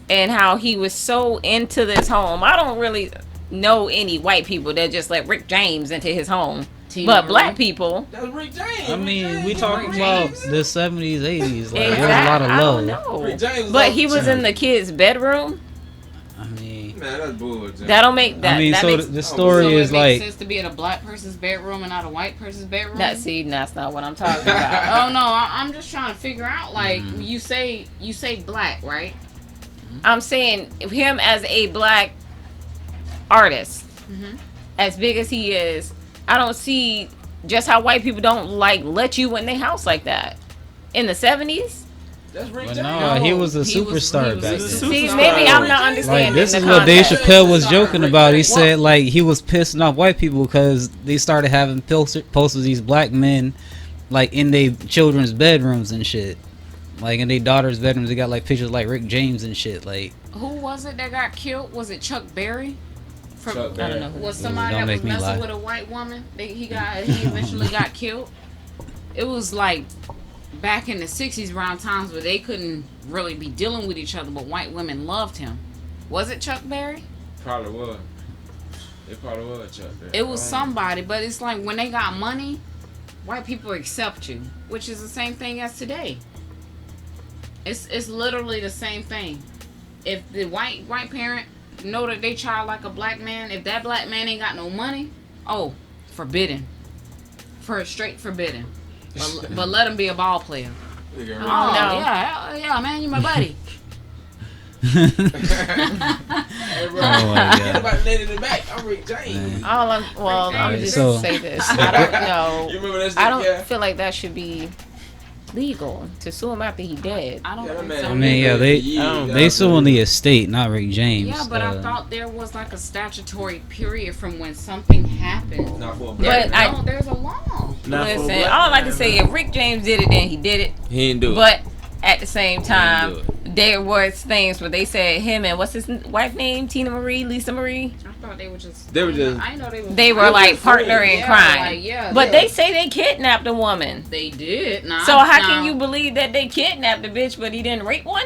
and how he was so into this home, I don't really know any white people that just let Rick James into his home. But black people, That's Rick James. I mean, Rick we James. talking Rick about James. the 70s, 80s. Like, exactly, there's a lot of I don't love. know. Rick James was But off he the was chain. in the kid's bedroom. I mean, Man, that's bullshit. That don't make that. I mean, that so makes, the So story it is makes like, sense to be in a black person's bedroom and not a white person's bedroom. that's not what I'm talking about. Oh no, I'm just trying to figure out. Like you say black, right? I'm saying him as a black artist, as big as he is, I don't see just how white people don't like let you in their house like that. In the 70s, That's Rick but James. no, he was a He was- superstar he was back a then. see, superstar. maybe I'm not Like, understanding. this the is what Dave context. Chappelle was joking about. He Well- said, like, he was pissing off white people because they started having posters of these black men, like, in their children's bedrooms and shit. Like, in their daughter's bedrooms, they got, like, pictures of, like, Rick James and shit. Like, Who was it that got killed? Was it Chuck Berry? Chuck I Berry. don't know. Was somebody Don't that make was me messing lie. with a white woman? He eventually got killed. It was like back in the 60s around times where they couldn't really be dealing with each other, but white women loved him. Was it Chuck Berry? Probably was. It probably was Chuck Berry. It was somebody, but it's like when they got money, white people accept you, which is the same thing as today. It's literally the same thing. If the white parent know that they child like a black man, if that black man ain't got no money, oh, forbidden. Straight forbidden. But let him be a ball player. Oh, no. Yeah, man, you my buddy. Hey, bro. Get about the lady in the back. I'm Rick James. I'm just So- say this. I don't know. You remember that shit? I don't Yeah. feel like that should be legal to sue him after he dead. I don't Yeah, that think man- so. I mean, yeah, they suing the estate, not Rick James. Yeah, but I thought there was like a statutory period from when something happened. Not for a black But man. I There's a law. Not for a listen. black All I can man, say, man. if Rick James did it, then he did it. He didn't do it. But at the same do time, there was things where they said him and what's his wife name, Tina Marie, Lisa Marie. I thought they were just. They were just- I know they were. They were like partner in Yeah, crime. like, yeah, But yeah. they say they kidnapped a woman. They did. Nah, So how nah. can you believe that they kidnapped the bitch, but he didn't rape one?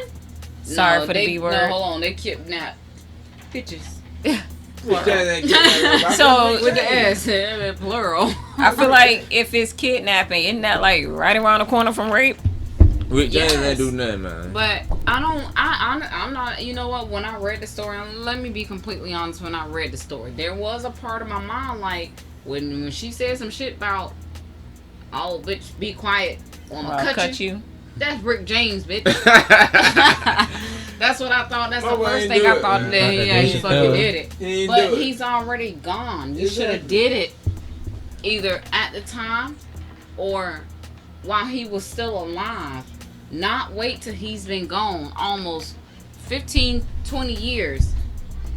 Sorry for the B word. No, hold on. They kidnapped bitches. So With the S, plural. I feel like if it's kidnapping, isn't that like right around the corner from rape? Rick James Yes. ain't do nothing, man. But I'm not. You know what? When I read the story, let me be completely honest. When I read the story, there was a part of my mind like when she said some shit about, "Oh, bitch, be quiet, or I'm gonna cut you." That's Rick James, bitch. That's what I thought. That's the Why first ain't thing do I it? thought. That yeah, he fucking did it. He ain't But do it. he's already gone. You should have did it either at the time or while he was still alive. Not wait till he's been gone almost 15, 20 years.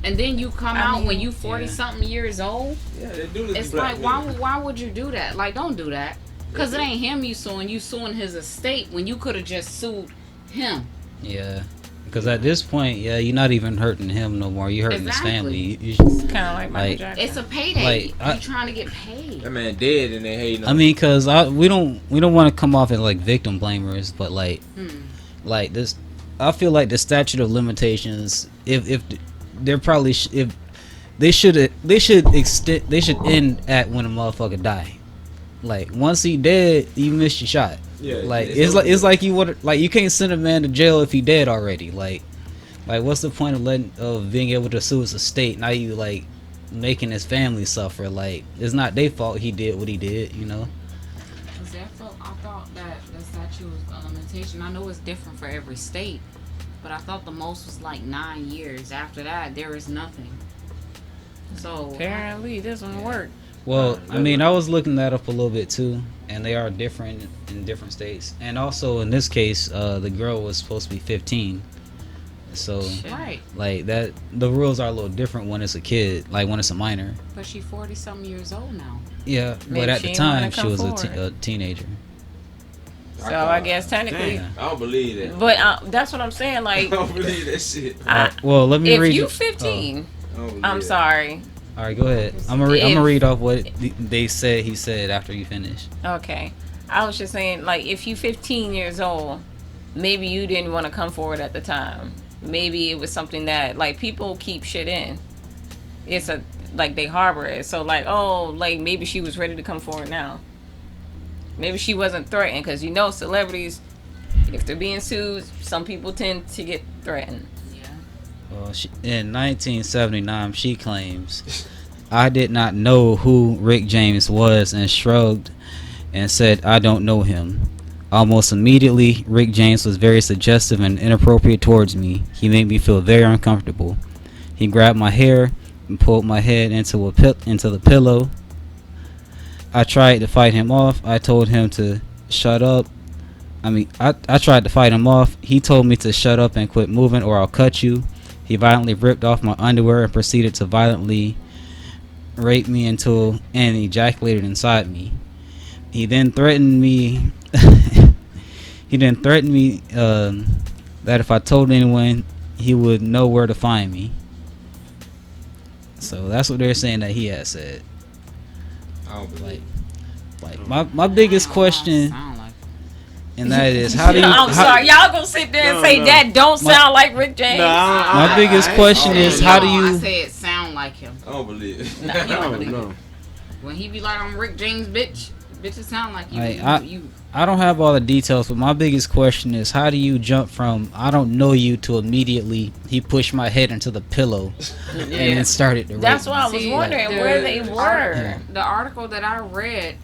And then you come out when you 40 something years old. Yeah, they do this. It's to black like men. why would you do that? Like, don't do that. Cause it ain't him you suing his estate when you could have just sued him. Yeah, because at this point, yeah, you're not even hurting him no more. You're hurting Exactly. his family. You Kind of like Michael Like- Jackson. It's a payday. Like, You trying to get paid. That man dead and they hating on I mean, cause we don't want to come off as like victim blamers, but like this, I feel like the statute of limitations, if they're probably if they should end at when a motherfucker die. Like once he dead, you missed your shot. Yeah, Like it's it's like you would like you can't send a man to jail if he dead already. Like what's the point of being able to sue his estate? Now you like making his family suffer. Like it's not their fault he did what he did. You know. I thought that the statute of limitation, I know it's different for every state, but I thought the most was like 9 years. After that, there is nothing. So Apparently, this one worked. Well, I mean, I was looking that up a little bit too, and they are different in different states. And also in this case, the girl was supposed to be 15, so right, like that, the rules are a little different when it's a kid, like when it's a minor. but she 40 something years old now. Yeah, Maybe but at she the ain't wanna time she come was forward. a teenager. So I guess technically, Damn. I don't believe that. but that's what I'm saying. I Like, don't believe that shit. Well, let me if read. you you- 15, I don't believe I'm that. sorry. All right, go ahead. I'm gonna read off what they said. He said after you finish. Okay, I was just saying, like, if you 15 years old, maybe you didn't want to come forward at the time. Maybe it was something that like people keep shit in. It's like they harbor it. So like, oh, like maybe she was ready to come forward now. Maybe she wasn't threatened because you know celebrities, if they're being sued, some people tend to get threatened. Well, in 1979, she claims, "I did not know who Rick James was and shrugged and said, I don't know him. Almost immediately, Rick James was very suggestive and inappropriate towards me. He made me feel very uncomfortable. He grabbed my hair and pulled my head into the pillow. I tried to fight him off. I told him to shut up. I tried to fight him off. He told me to shut up and quit moving or I'll cut you. He violently ripped off my underwear and proceeded to violently rape me and ejaculated inside me. He then threatened me. That if I told anyone, he would know where to find me." So that's what they're saying that he had said. I don't believe. Like my biggest question, Sound like and that is how do you? I'm sorry, y'all gonna sit there and say that don't sound like Rick James? My biggest question is how do you? I say it sound like him. I don't believe it. No, you don't believe it. When he be like, I'm Rick James, bitch. Bitches sound like you. Like, I don't have all the details, but my biggest question is how do you jump from I don't know you to immediately he pushed my head into the pillow and then started to That's rape why me? I was wondering where they were. The article that I read,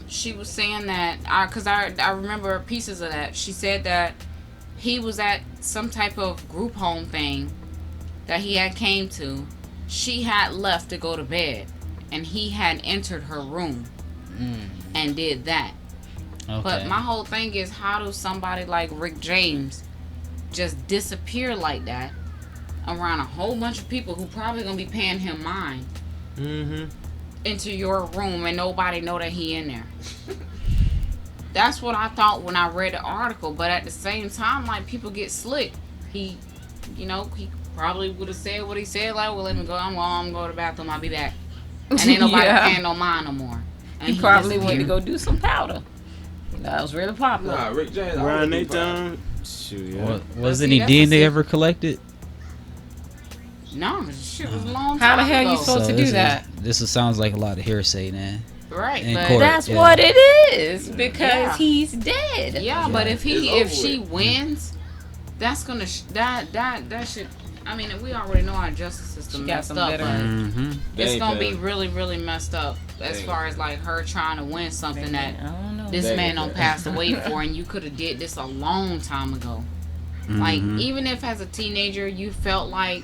she was saying that because I remember pieces of that. She said that he was at some type of group home thing that he had came to. She had left to go to bed, and he had entered her room and did that. Okay. But my whole thing is, how does somebody like Rick James just disappear like that around a whole bunch of people who probably gonna be paying him mind into your room and nobody know that he in there? That's what I thought when I read the article. But at the same time, like, people get slick. He probably would have said what he said, like, well, let me go. I'm going to the bathroom. I'll be back. And ain't nobody paying no mind no more. And he probably went to go do some powder. That was really popular. Nah, Rick James. Around that time, shoot, yeah. Was any DNA ever collected? No, shit was a long time How the hell ago. you supposed to do that? This sounds like a lot of hearsay, man. Right, but that's what it is because he's dead. Yeah, but if she wins, that's gonna that should. I mean, we already know our justice system messed up, but it's gonna be really, really messed up as far as like her trying to win something that this man don't pass away for, and you could have did this a long time ago. Like, even if as a teenager you felt like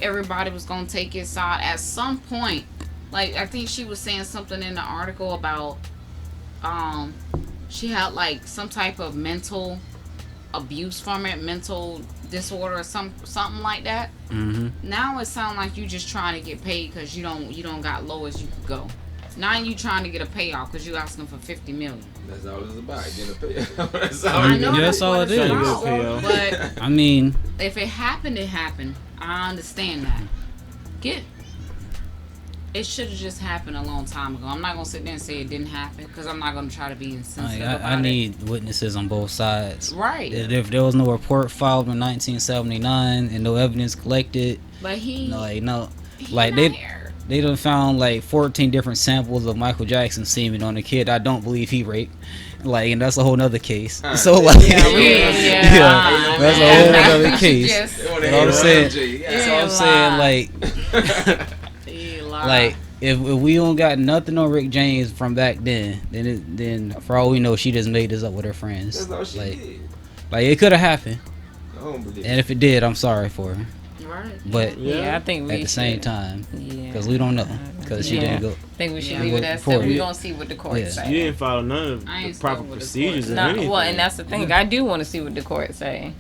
everybody was gonna take his side, at some point, like I think she was saying something in the article about she had like some type of mental abuse from it, mental disorder or something like that. Now it sounds like you just trying to get paid because you don't got low as you could go. Now you trying to get a payoff because you asking for $50 million. That's all it's about, getting a payoff. That's all it is. But I mean, if it happened, it happened. I understand that. It should have just happened a long time ago. I'm not gonna sit there and say it didn't happen because I'm not gonna try to be insensitive about I need witnesses on both sides. Right. If there was no report filed in 1979 and no evidence collected, but they done found like 14 different samples of Michael Jackson semen on a kid I don't believe he raped. Like, and that's a whole nother case. So like, that's a whole nother case. You know what I'm saying? So I'm saying, like if we don't got nothing on Rick James from back then for all we know, she just made this up with her friends. That's all she did. Like it could have happened. I don't believe and if it did, I'm sorry for her. Right. But I think at the same time, because we don't know, because she didn't go. I think we should leave it at that. We're gonna see what the court say. You didn't follow none of the proper procedures or anything. Well, and that's the thing. I do want to see what the court say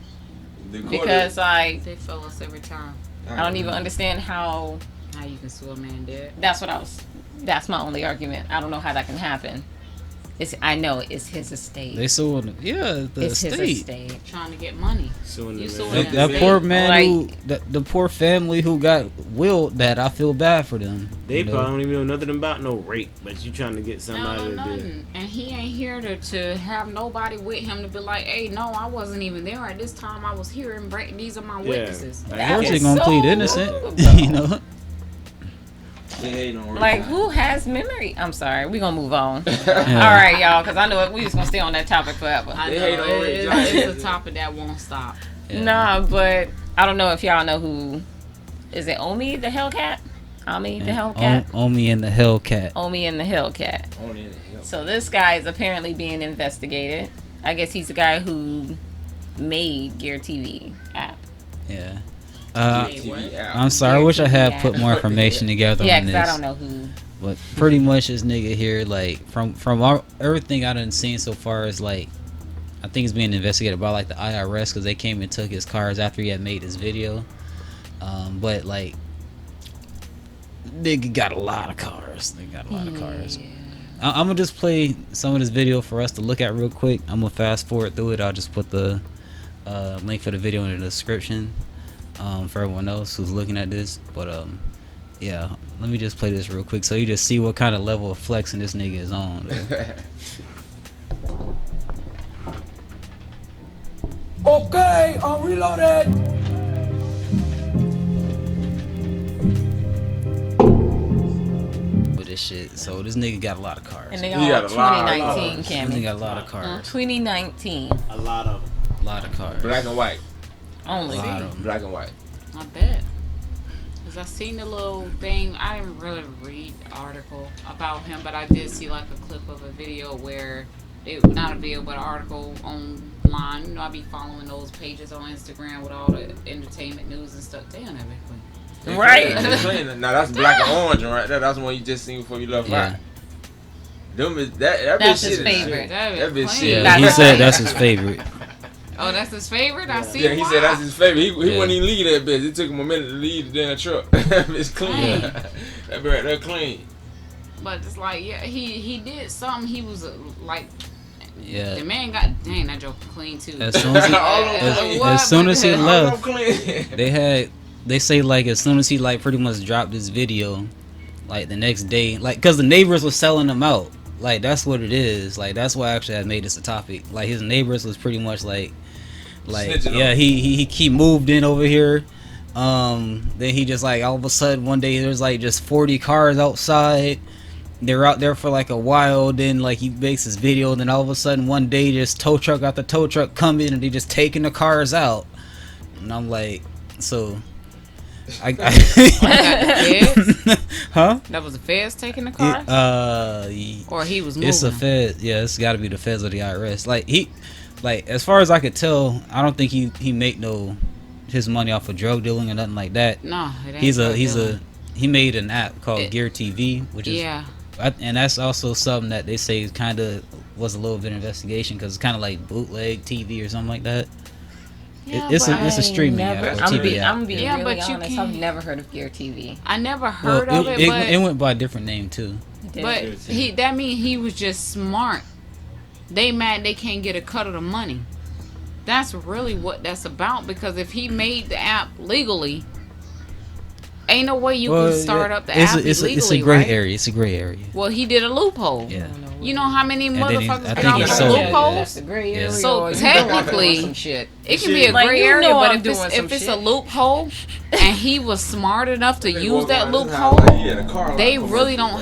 because they fail us every time. I don't even understand how you can sue a man dead. That's my only argument. I don't know how that can happen. I know it's his estate. They suing him. Yeah, it's his estate. Trying to get money. That poor man the poor family who got willed that, I feel bad for them. They probably don't even know nothing about no rape, but you trying to get somebody to do it. And he ain't here to have nobody with him to be like, hey, no, I wasn't even there at this time. I was here and these are my witnesses. Of course they're gonna plead innocent. You know. Like, who has memory? I'm sorry, we're gonna move on. All right, y'all, because I know we just gonna stay on that topic forever. I know it's a topic that won't stop. Nah, but I don't know if y'all know who is it. Omi the hellcat? Omi the hellcat? Omi and the hellcat. Omi and the hellcat. So this guy is apparently being investigated. I guess he's the guy who made Gear TV app. Yeah. I'm sorry. I wish I had put more information together on this. Yeah, because I don't know who. But pretty much this nigga here, like from everything I done seen so far, is like I think he's being investigated by like the IRS because they came and took his cars after he had made this video. But like nigga got a lot of cars. I'm gonna just play some of this video for us to look at real quick. I'm gonna fast forward through it. I'll just put the link for the video in the description. For everyone else who's looking at this, but yeah, let me just play this real quick so you just see what kind of level of flexing this nigga is on. Okay, I'm reloaded. With this shit. So this nigga got a lot of cars. And they He all got a lot of 2019, This Cammy. nigga got a lot of cars. 2019 A lot of them. A lot of cars. Black and white. only. A lot of them. Black and white. I bet. Cause I seen the little thing. I didn't really read the article about him, but I did see like a clip of a video where it not a video, but an article online. You know, I be following those pages on Instagram with all the entertainment news and stuff. Damn, that big clean. Right. Now that's black and orange right there. That's the one you just seen before you left Yeah. out. Them is that That's bitch his shit is favorite. shit. That That is bitch clean. shit. Yeah, he said that's his favorite. Oh, that's his favorite. I see. Yeah, he said that's his favorite. He Yeah. wouldn't even leave that bitch. It took him a minute to leave the damn truck. It's clean. Dang. That bitch, they're clean. But it's like, yeah, he did something. He was like, Yeah. the man got dang that joke clean too. As soon as he, as soon as he All left, them clean. they say like as soon as he like pretty much dropped this video, like the next day, like because the neighbors was selling him out. Like that's what it is. Like that's why actually I made this a topic. Like his neighbors was pretty much like Snitching yeah, on he moved in over here. Then he just like all of a sudden one day there's like just 40 cars outside. They're out there for like a while. Then like he makes his video. And then all of a sudden one day just tow truck after tow truck come in and they just taking the cars out. And I'm like, so I huh? That was the feds taking the car, or he was moving. It's a fed. Yeah, it's got to be the feds or the IRS. Like he, like as far as I could tell, I don't think he make his money off of drug dealing or nothing like that. No, it ain't. He made an app called Gear TV, which is and that's also something that they say kind of was a little bit of investigation because it's kind of like bootleg TV or something like that. Yeah, It's a streaming app or TV app. I'm gonna be really but you honest. can't- I've never heard of Gear TV. I never heard of it, but it went by a different name too. but that mean he was just smart. They mad they can't get a cut of the money. That's really what that's about, because if he made the app legally, ain't no way you can start up the app illegally, it's a gray right? area. It's a gray area. Well, he did a loophole. Yeah. You know how many then he- motherfuckers I get think off he of sold it. loopholes? That's the gray Yeah. area. So or you technically, doing some shit. It can be a Like, gray you area, know but I'm if doing it's some if it's shit. a loophole and he was smart enough to use that loophole, they really don't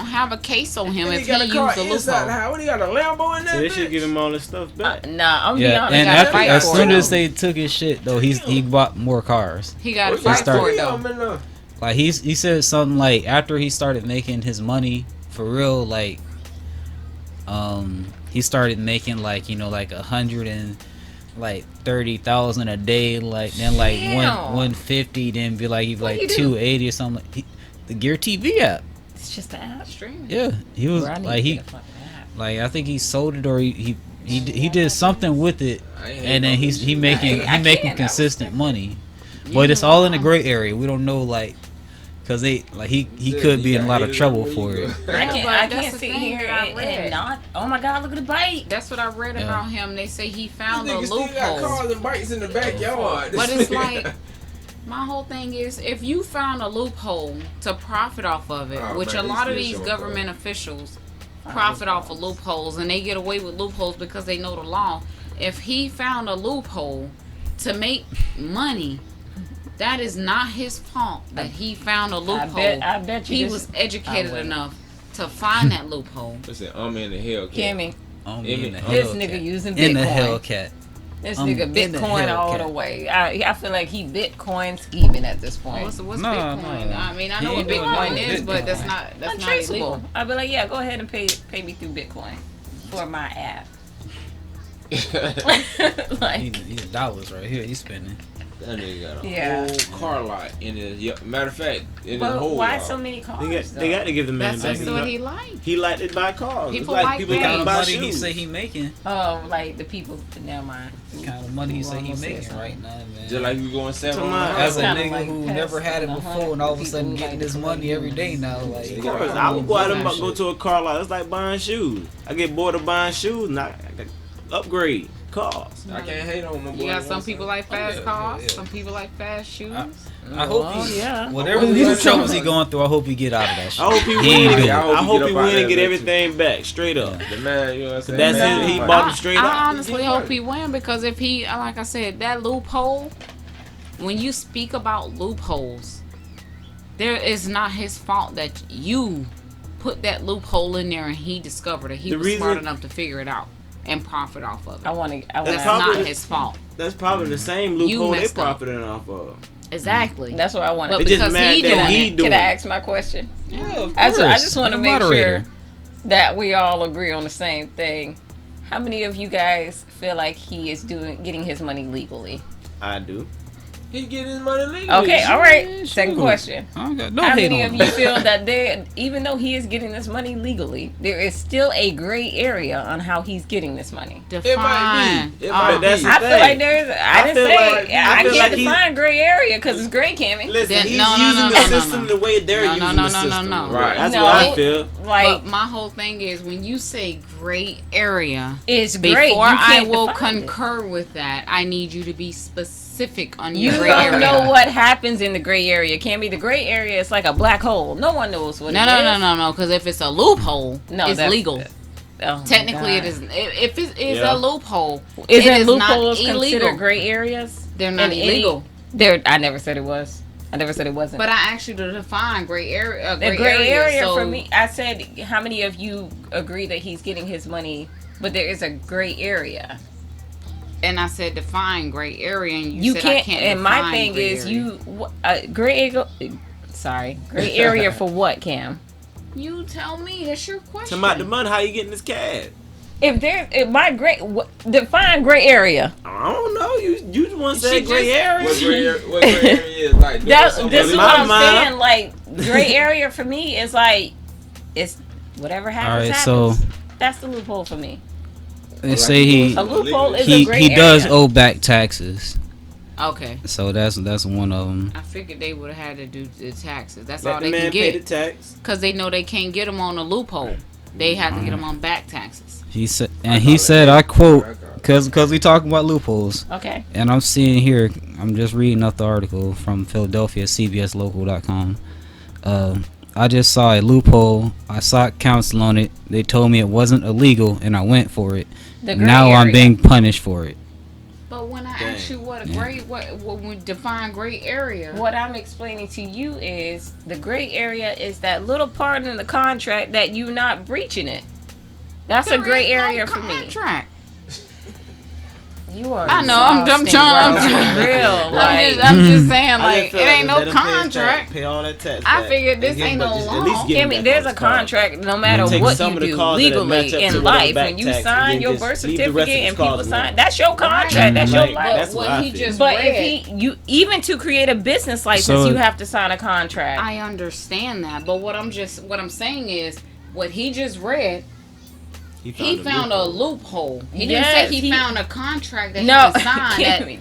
have a case on him if he used the loophole. What, he got a Lambo in So there? they should give him all his stuff back. Nah, I'm gonna be Yeah, honest. and I gotta fight as for soon it. as they took his shit though, he bought more cars. He got to He fight started- for it though. Like he said something like after he started making his money for real, like he started making like like 130,000 a day, like then like Damn. 150, then be like What like you do? 280 or something. The Gear TV app. It's just an app. Streaming. Yeah, he was Bro, I need like to he get a fucking app. like I think he sold it or he did something with it, and then he making consistent money, but it's all in the gray area. We don't know like because they like he could be in a lot of trouble for it. I but can't that's sit the thing here that I and read. not. Oh my God! Look at the bite. That's what I read Yeah. about him. They say he found a Niggas still got loophole. cars and bikes in the backyard. But it's like, my whole thing is, if you found a loophole to profit off of it, Oh, which man, a lot of these these kids government officials profit off of loopholes, and they get away with loopholes because they know the law. If he found a loophole to make money, that is not his fault that he found a loophole. I bet you he this- was educated I would. enough to find that loophole. Listen, I'm in the hellcat. Cammy, In the this Hellcat. nigga using in the Bitcoin. Hellcat. This I'm nigga in the Bitcoin all Hellcat. the way. I feel like he Bitcoin scheming at this point. What's No, Bitcoin? no. I mean, I He know what ain't doing Bitcoin no is, but that's Bitcoin. not Untraceable. illegal. I'd be like, yeah, go ahead and pay me through Bitcoin for my app. Like, These dollars right here. He's spending. That nigga got a Yeah. whole car lot in his. Matter of fact, in his but whole why yard. so many cars? They got to give the man That's back. what he liked. He liked to buy cars. People It's like like people things. got to The buy money he shoes. say he making. Oh, like the people. Never mind. The kind of money he say he Almost said making something. right now, man. Just like you going 7 Come on on. the As a Kinda nigga like who past never had it 100 before, and all of a people sudden like getting this to money collect every day now, like Of course, I would go out and go to a car lot. It's like buying shoes. I get bored of buying shoes and I upgrade. cars. I can't hate on my boy. You got some people like fast yeah, cars. yeah. Some people like fast shoes. I hope he, yeah. whatever these troubles he going through, I hope he get out of that shit. I hope he ain't win. good. I hope he get up out win there and get too. everything back straight up. The man, you know what I'm saying? That's Man, it. He money. bought him straight up. I honestly hope he win because if he, like I said, that loophole. When you speak about loopholes, there is not his fault that you put that loophole in there and he discovered it. He was smart enough to figure it out and profit off of it. That's not his fault. That's probably the same loophole they profiting off of. Exactly. That's what I wanted. But because he doing it. Can I ask my question? Yeah, of I course. just want to make sure that we all agree on the same thing. How many of you guys feel like he is getting his money legally? I do. He get his money legally. Okay, all right. Second question. I got no How hate many on of him. you feel that even though he is getting this money legally, there is still a gray area on how he's getting this money? It might be. It might be. I feel like there's. I feel can't like define gray area because it's gray, Cammy. Listen, he's using the system the way they're using the system. Right. That's what I feel. But my whole thing is when you say gray area, it's gray. Before I will define concur with that, I need you to be specific on you your gray don't area. know what happens in the gray area. Cammy, the gray area is like a black hole. No one knows what it is. No. Because if it's a loophole, it's legal. Oh Technically, it is. If it is a loophole, isn't it loopholes is not considered illegal. gray areas? They're not illegal. I never said it was. I never said it wasn't. But I asked you to define gray area. The gray area so for me, I said, how many of you agree that he's getting his money, but there is a gray area? And I said define gray area, and You said can't. I can't. And my define thing gray is, area. gray area for what, Cam? You tell me. That's your question. Talking about the money, how you getting this cash? Define gray area. I don't know. You just want to say gray area. What gray area is like? This is what I'm mind. saying. Like gray area for me is like it's whatever happens. Alright, happens. so That's the loophole for me. they say A loophole is a gray he does area. owe back taxes. Okay. So that's one of them. I figured they would have had to do the taxes. That's Let all the they man can pay get. the tax. Because they know they can't get them on a loophole. They have to get them on back taxes. He said, I quote, because we talking about loopholes. Okay. And I'm seeing here, I'm just reading up the article from Philadelphia, CBSLocal.com. I just saw a loophole. I sought counsel on it. They told me it wasn't illegal, and I went for it. Now I'm being punished for it. But when I ask you what we define gray area, What I'm explaining to you is the gray area is that little part in the contract that you're not breaching it. That's a gray area for me. contract. You are. I know. I'm trying. Real. I'm just saying, like, it ain't no contract. Pay all that tax. I figured this ain't no law. I mean, there's a contract no matter what you do legally in life. When you sign your birth certificate and people sign, that's your contract. That's your life. But what he just But read, if even to create a business license, you have to sign a contract. I understand that. But what I'm saying is, what he just read. He found a loophole. He didn't say he found a contract that he signed.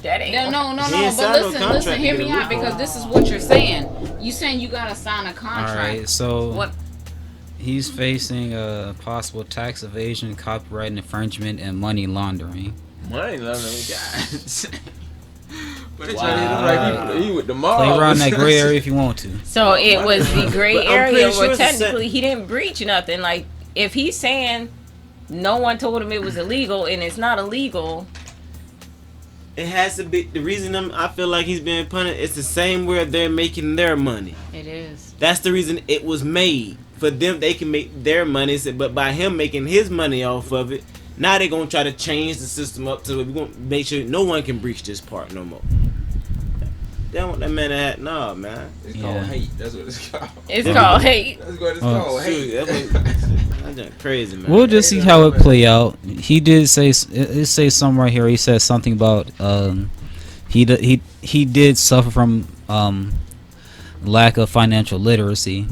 That ain't no. But listen, hear me out because this is what you're saying. You saying you gotta sign a contract. All right, so what? He's facing a possible tax evasion, copyright infringement, and money laundering. Money laundering, guys. But He with the mob. Play around that gray area if you want to. So it was the gray area where technically he didn't breach nothing. Like if he's saying no one told him it was illegal and it's not illegal. It has to be the reason I feel like he's being punished. It's the same where they're making their money. It is. That's the reason it was made for them. They can make their money, but by him making his money off of it, now they're gonna try to change the system up to we're gonna make sure no one can breach this part no more. They don't want that man to have no man. It's called hate. That's what it's called. It's called hate. That's what it's called. Hate. That's crazy, man. We'll just see how it play out. He did say it says something right here. He says something about he did suffer from lack of financial literacy,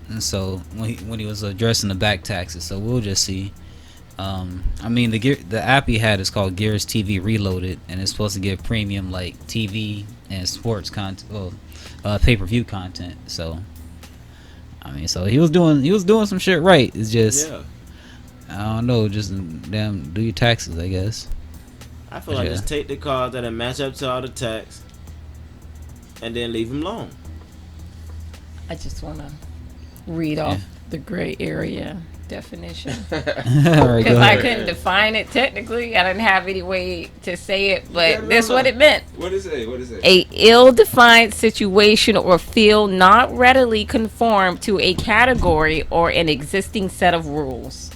and so when he was addressing the back taxes. So we'll just see. I mean the app he had is called Gears TV Reloaded, and it's supposed to give premium like TV and sports content, pay-per-view content. So I mean, so he was doing some shit right. It's just I don't know, just damn do your taxes, I guess. I feel like just take the cars that match up to all the tax, and then leave them alone. I just want to read off the gray area definition Alright, because go I ahead. couldn't define it technically. I didn't have any way to say it, but that's what it meant. What is it? What is it? A ill-defined situation or field not readily conform to a category or an existing set of rules.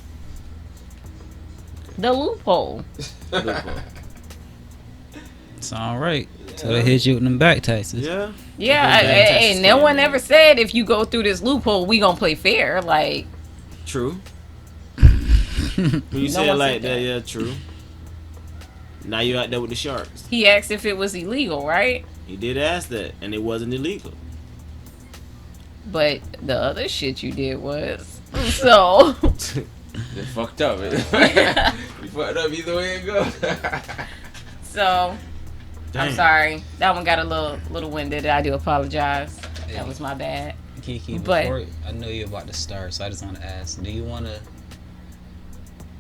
The loophole. It's all right. So they hit you with them back taxes. Yeah. Yeah, and no one ever said if you go through this loophole, we gonna play fair. Like, true. When you say it one like said that, yeah, true. Now you out there with the sharks. he asked if it was illegal, right? He did ask that, and it wasn't illegal. But the other shit you did was so. You fucked up. You fucked up either way it goes. So, I'm Dang. sorry. That one got a little winded. I do apologize. That was my bad. Kiki, But- before I know you're about to start, so I just want to ask: do you want to?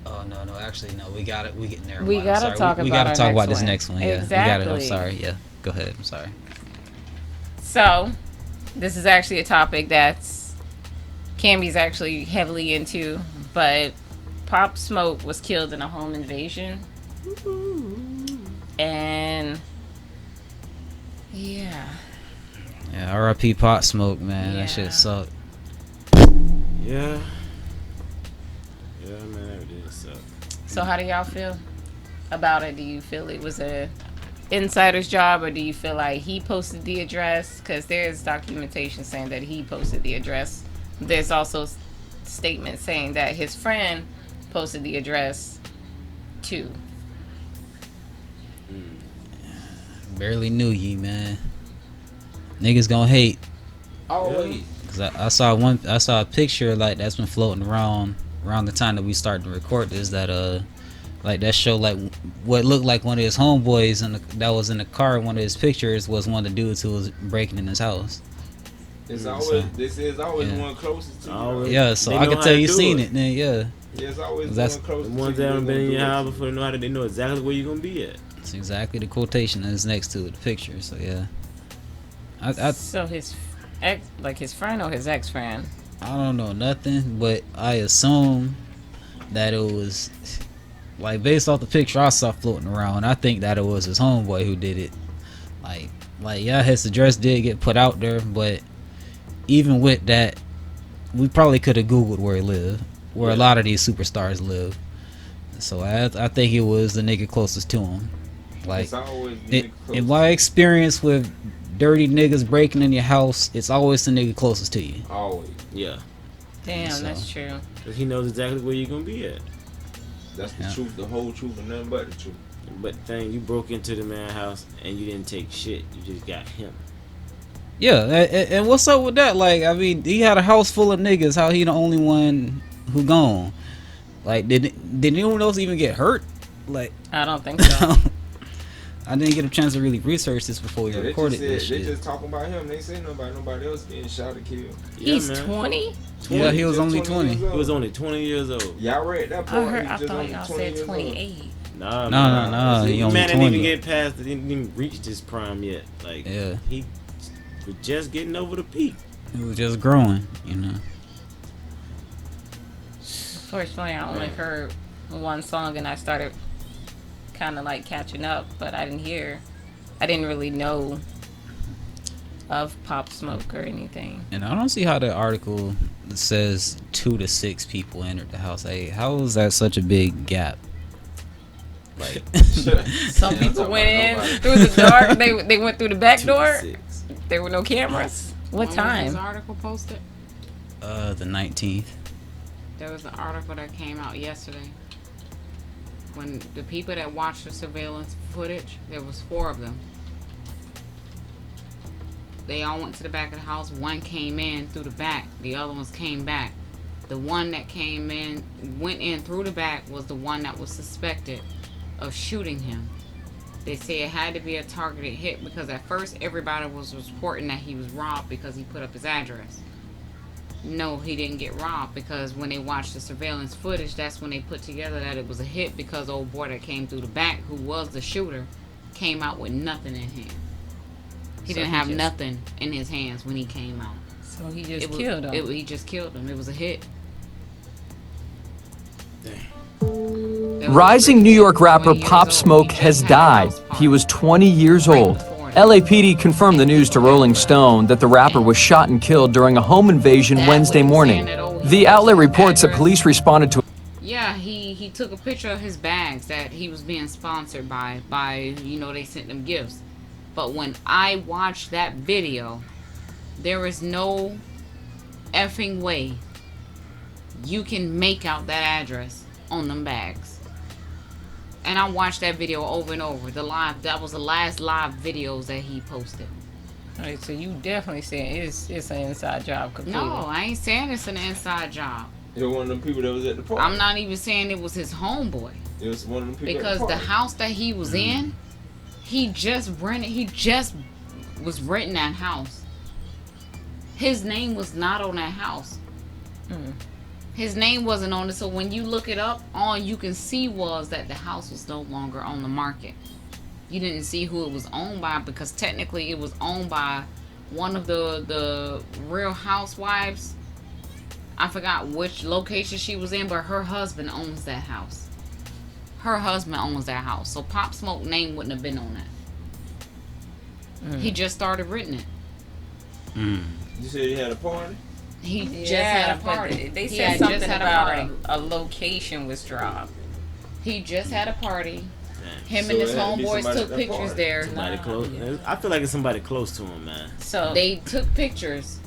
Oh no, actually no. We got it. We get there. We gotta talk We about gotta our talk about next this one. next one. Yeah, Exactly. I'm sorry. Yeah, go ahead. I'm sorry. So, this is actually a topic that's Cammy's actually heavily into, but Pop Smoke was killed in a home invasion. And yeah. Yeah, R.I.P. Pot Smoke, man. Yeah. That shit sucked. Yeah. Yeah, man, that did suck. So how do y'all feel about it? Do you feel it was a insider's job, or do you feel like he posted the address? Because there's documentation saying that he posted the address. There's also statements saying that his friend posted the address too. Barely knew ye, man. Niggas gonna hate. Always. Cause I saw a picture like that's been floating around the time that we started to record this. That like that show like what looked like one of his homeboys that was in the car. One of his pictures was one of the dudes who was breaking in his house. This is always Yeah. one closest to you. Always. Yeah, so They I know can how tell to you do seen it. it. Then yeah, Yeah, it's always That's- one The closest ones to that you. haven't been in your Gonna house do it. before, they know how they know exactly where you're gonna be at. it's exactly the quotation that's next to it, the picture. So yeah, I So his ex, like his friend or his ex-friend? I don't know nothing, but I assume that it was like based off the picture I saw floating around. I think that it was his homeboy who did it. Like yeah, his address did get put out there, but even with that, we probably could have Googled where he lived, where a lot of these superstars live. So I think it was the nigga closest to him. Like It's always the nigga closest. in my experience with dirty niggas breaking in your house, it's always the nigga closest to you. Always. Yeah. Damn, So- that's true. 'Cause he knows exactly where you're gonna be at. That's the Yeah. truth, the whole truth, and nothing but the truth. But the thing, you broke into the man's house and you didn't take shit. You just got him. Yeah, and what's up with that? Like, I mean, he had a house full of niggas. How he the only one who gone? Like, did anyone else even get hurt? Like, I don't think so. I didn't get a chance to really research this before we Yeah, recorded they this just, said, they shit. just talking about him. They say nobody else getting shot or killed. He's man. 20? Yeah, he was Just only 20. years He was old. only 20 years old. Y'all read that I part. heard. He I just thought only y'all 20 said years old. 28. Nah, Nah, he The only man 20. didn't even get past. Didn't even reach his prime yet. Like, Yeah. he was just getting over the peak. He was just growing, you know. Fortunately, I only heard one song and I started kind of like catching up, but I didn't really know of Pop Smoke or anything. And I don't see how the article says 2 to 6 people entered the house. Hey, how is that such a big gap? Like, Some Yeah, people I'm went talking in about through the door. They went through the back 2 to door. 6. There were no cameras. What When was time? this article posted? the 19th. There was an article that came out yesterday. When the people that watched the surveillance footage, there was 4 of them. They all went to the back of the house. One came in through the back. The other ones came back. The one that went in through the back was the one that was suspected of shooting him. They say it had to be a targeted hit because at first everybody was reporting that he was robbed because he put up his address. No, he didn't get robbed, because when they watched the surveillance footage, that's when they put together that it was a hit, because old boy that came through the back, who was the shooter, came out with nothing in hand. He didn't have nothing in his hands when he came out. So he just killed him. He just killed him. It was a hit. Rising New York rapper Pop Smoke has died. He was 20 years old. LAPD confirmed the news to Rolling Stone that the rapper was shot and killed during a home invasion Wednesday morning. The outlet reports that police responded to... Yeah, he took a picture of his bags that he was being sponsored by, they sent him gifts. But when I watched that video, there is no effing way you can make out that address on them bags. And I watched that video over and over. That was the last live videos that he posted. Alright, so you definitely saying it's an inside job completely. No, I ain't saying it's an inside job. It was one of them people that was at the party. I'm not even saying it was his homeboy. It was one of them people because at the house that he was in, he just was renting that house. His name was not on that house. His name wasn't on it, so when you look it up, all you can see was that the house was no longer on the market. You didn't see who it was owned by, because technically it was owned by one of the Real Housewives. I forgot which location she was in, but her husband owns that house. Her husband owns that house, so Pop Smoke name wouldn't have been on that. He just started written it. You said he had a party? He just had a party. They said something about a location was dropped. He just had a party. Him and his homeboys took pictures there. Somebody close. I feel like it's somebody close to him, man. So they took pictures.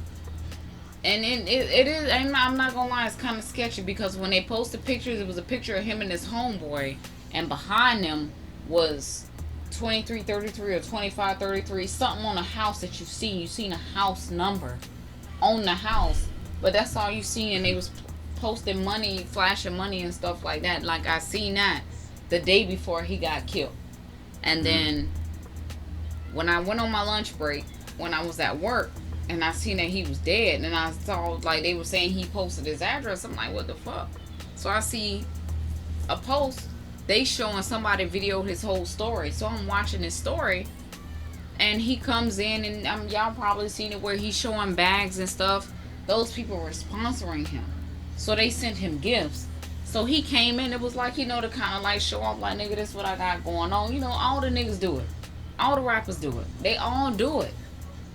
And it is, I'm not gonna lie, it's kind of sketchy, because when they posted pictures, it was a picture of him and his homeboy, and behind them was 2333 or 2533, something on a house that you've seen. You've seen a house number on the house, but that's all you see. And they was posting money, flashing money and stuff like that. Like, I seen that the day before he got killed. And then when I went on my lunch break, when I was at work, and I seen that he was dead, and I saw, like, they were saying he posted his address. I'm like, what the fuck? So I see a post, they showing somebody videoed his whole story. So I'm watching his story, and he comes in, and y'all probably seen it, where he's showing bags and stuff. Those people were sponsoring him, so they sent him gifts. So he came in, it was like, to kind of like show off, like, nigga, this is what I got going on. All the niggas do it. All the rappers do it. They all do it.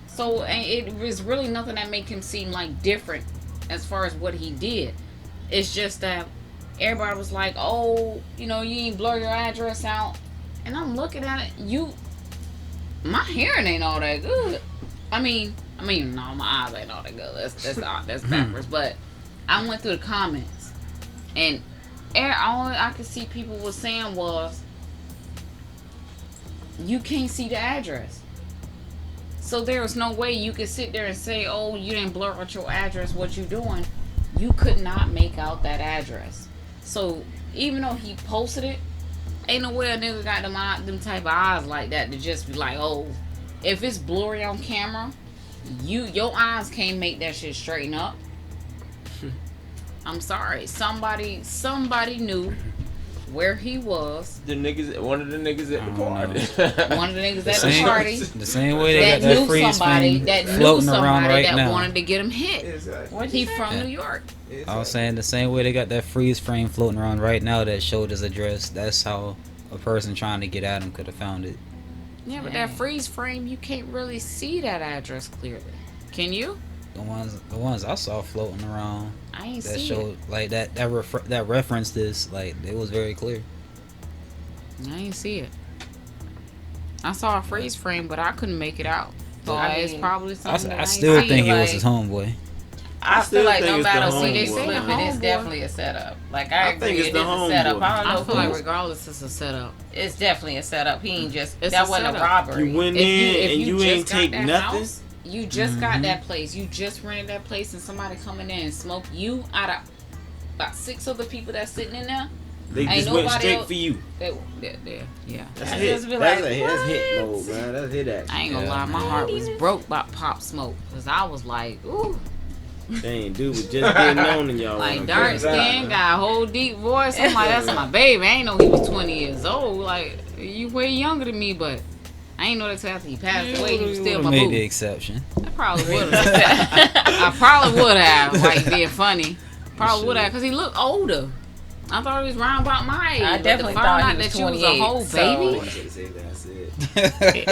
So it was really nothing that make him seem like different as far as what he did. It's just that everybody was like, oh, you ain't blur your address out. And I'm looking at it, my hearing ain't all that good. I mean, no, my eyes ain't all that good. That's backwards. But I went through the comments, and all I could see people was saying was, you can't see the address. So there was no way you could sit there and say, oh, you didn't blur out your address, what you doing? You could not make out that address. So even though he posted it, ain't no way a nigga got them type of eyes like that to just be like, oh, if it's blurry on camera, your eyes can't make that shit straighten up. I'm sorry. Somebody knew where he was. One of the niggas at the party. One of the niggas at the party. The same way they got that freeze frame floating around right now. That wanted to get him hit. He from New York. I was saying the same way they got that freeze frame floating around right now that showed his address. That's how a person trying to get at him could have found it. Yeah, but that freeze frame, you can't really see that address clearly. Can you? The ones I saw floating around, I ain't that see showed it. like that referenced this, like, it was very clear. I ain't see it. I saw a freeze frame, but I couldn't make it out. So it's probably something. I still think he was his homeboy. I feel like no matter what they flip it, it's definitely a setup. Like, I agree, think it's it is a setup. I don't know. I feel like regardless, it's a setup. It's definitely a setup. He ain't just It's that a wasn't a setup. robbery. You went in and you ain't just got take that nothing. house, you just got that place. You just rented that place, and somebody coming in and smoke you out of about 6 other people that's sitting in there. They Ain't just went nobody straight else- for you. Yeah. That's I hit. just be That's like, a hit. That's hit mode, man. That's hit action. I ain't gonna lie, my heart was broke by Pop Smoke, because I was like, ooh. Dang, dude was just getting on in y'all. Like dark skin, got a whole deep voice. I'm like, that's my baby. I ain't know he was 20 years old. Like, you way younger than me, but I ain't know that till after he passed away. He was still my made boo. the exception. I probably would have. I probably would have, like, being funny. Probably would have, because he looked older. I thought he was round about my age. I definitely but to find thought out he was that you was a 28, whole so- baby.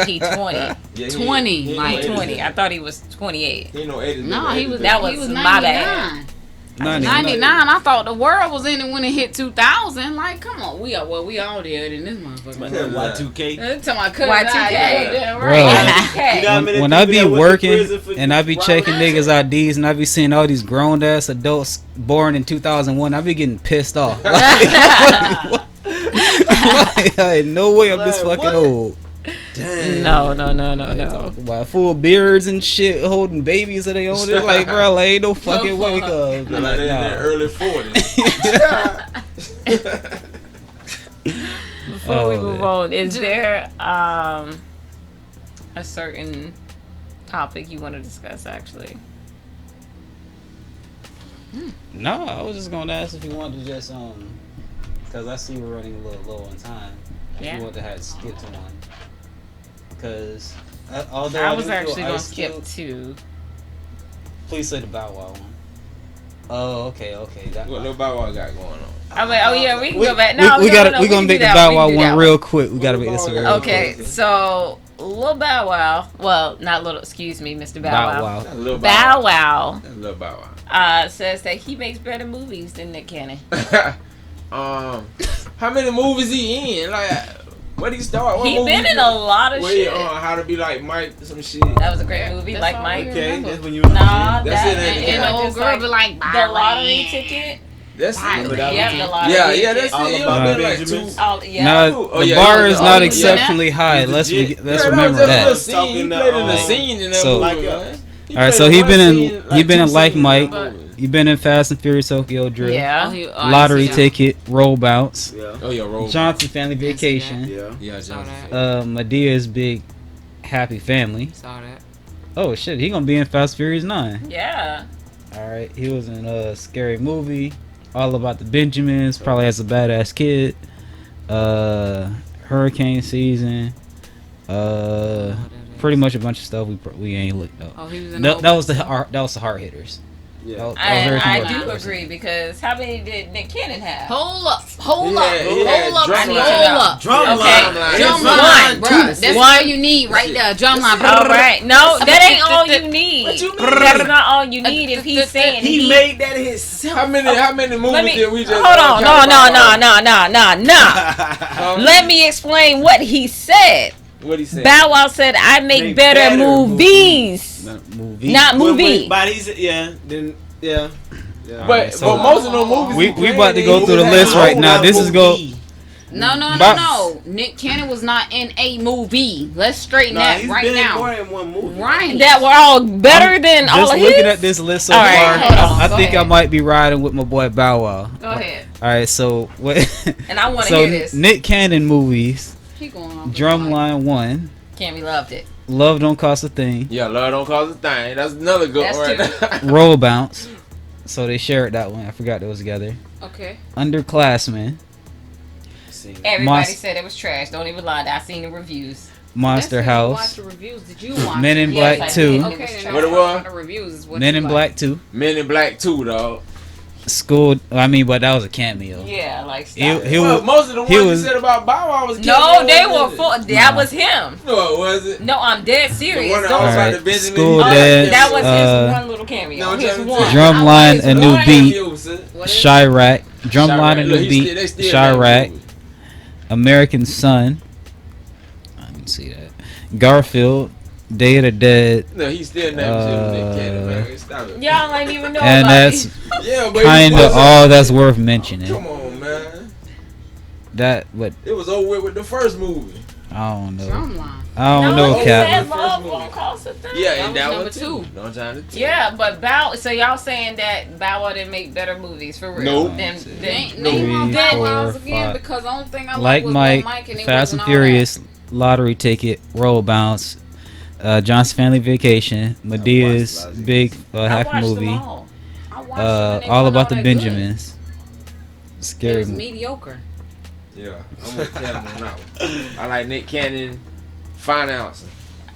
He 20. Yeah, 20, like 20. I thought he was 28. He no 80. No, he was. That he was was my 99. bad. 99. I thought the world was in it when it hit 2000. Like, come on, we all there in this motherfucker. Y2K. Tell my cousin, Y2K. yeah, Bro, right. when I be working and I be checking niggas IDs and I be seeing all these grown ass adults born in 2001, I be getting pissed off. Like, no way I'm this fucking old. Damn. No. About full beards and shit, holding babies that they own it. Like, bro, like, ain't no fucking way. Like they in their early 40s. Before we move on, is there a certain topic you want to discuss? Actually, No, I was just gonna ask if you wanted to just because I see we're running a little low on time. If Yeah. you want to have skip to one, because although I do was feel actually gonna Ice skip Cube- to. Please say the Bow Wow one. Oh, okay. That What little Bow Wow got going on? I'm like, oh yeah, we can go back. No, we no, gotta no, we gonna can make do the that Bow We Wow can do one that real quick. We gotta make this Bow real Wow Okay, quick. so Lil Bow Wow. Well, not little. Excuse me, Mr. Bow Wow. That's Lil Bow Wow. That's Lil Bow Wow. Says that he makes better movies than Nick Cannon. How many movies he in? Like, where did he start? What He movie been in a lot of Wait, shit. How to Be Like Mike, some shit. That was a great movie, like Mike. Okay, that's when you was Nah, That's that it, ain't it? and And the old just girl be like, the lottery ticket. That's it. But that Yeah, was the lottery. Yeah, ticket. that's All it. He About was been like Benjamins. two. Oh, yeah. Now Oh, the yeah, bar yeah, is yeah, not yeah. exceptionally high. Let's legit. remember that. that. Was a little scene. He played in the scene in that So- movie, Like, man. All right, so he been in Like Mike. He been in Fast and Furious Tokyo Drift. Yeah. Lottery Ticket, Roll Bounce, Yeah. Oh yeah, roll. Johnson Family Vacation, Yeah. Yeah, Saw Johnson. that. Medea's Big Happy Family. Saw that. Oh shit, he gonna be in Fast Furious 9. Yeah. All right, he was in a Scary Movie, All About the Benjamins. Probably has a badass kid. Hurricane Season. Pretty much a bunch of stuff we ain't looked up. Oh, he was in That was the hard hitters. Yeah. That was And everything I else. do agree because how many did Nick Cannon have? Hold up, He had hold drum up. Drum Okay. line. Drum One, line, bruh. That's one. all you need right there. Drum line. All right. No, that ain't all you need. What you mean? That's not all you need if he's saying He made that himself. How many movies Let me did we just? hold on. talk about? No. Let me explain what he said. What he said? Bow Wow said, "I make better movies, not movie." But he's then. But most of the movies We about to go through the list right now. This is go. No. Nick Cannon was not in a movie. Let's straighten that He's right been in now. more than one movie. Right. That were all better than all Just of looking his. at this list so All right, far, hold on, I go think I ahead. might be riding with my boy Bow Wow. Go ahead. All right, so what? And I want to So hear this. Nick Cannon movies, He going on. Drumline 1, Cammy loved it. Love Don't Cost a Thing, Yeah, love don't cause a thing. That's another good That's one right there. Roll Bounce. So they shared that one. I forgot they was together. Okay. Underclassmen, Everybody Monst- said it was trash. Don't even lie. I seen the reviews. Monster Watch House, the reviews. Did you watch? Men in Yes, Black I 2, did. Okay. then What it that's was? The reviews is what Men you in like. Black 2, Men in Black 2, dog. School. I mean, but that was a cameo. Yeah, like stop He it. Well, was. most of the ones he you was- said about Bow Wow was No, cameos, they were wasn't it? full. That was him. No, was it? No, I'm dead The serious. one that Don't- was All like right, the Benjamin. School Oh, Dance, that was his one uh, little cameo. No, his Johnny one. Depp. Drumline, a new One beat. cameo, son. What is it? Chirac, Drumline, a Look, new he still- beat. they still Chirac, movie. American Son. I didn't see that. Garfield, Day of the Dead, No, he still never shit with Nick Cannon, man. Stop it. Y'all ain't even know and about that's it. Yeah, but kind it of was- all that's worth mentioning. Come on, man. That, but It was over with the first movie. I don't know. Drumline. I don't No, know, he Cap. said love won't cost a thing. Yeah, That and was that number was two. Don't try to tell. Yeah, but so y'all saying that Bow Wow didn't make better movies for real? Nope. Then Name all Three, Bow four, Wows again five. because the only thing I Like was Mike, Mike and it Fast and wasn't all Furious, Lottery Ticket, Roll Bounce, John's Family Vacation, Medea's Lots of Big I Happy watched Movie, them all. watched them. and they All weren't About the that good. Benjamins. It Scary was movie. mediocre. Yeah, I'm gonna tell him on that one. I like Nick Cannon financing.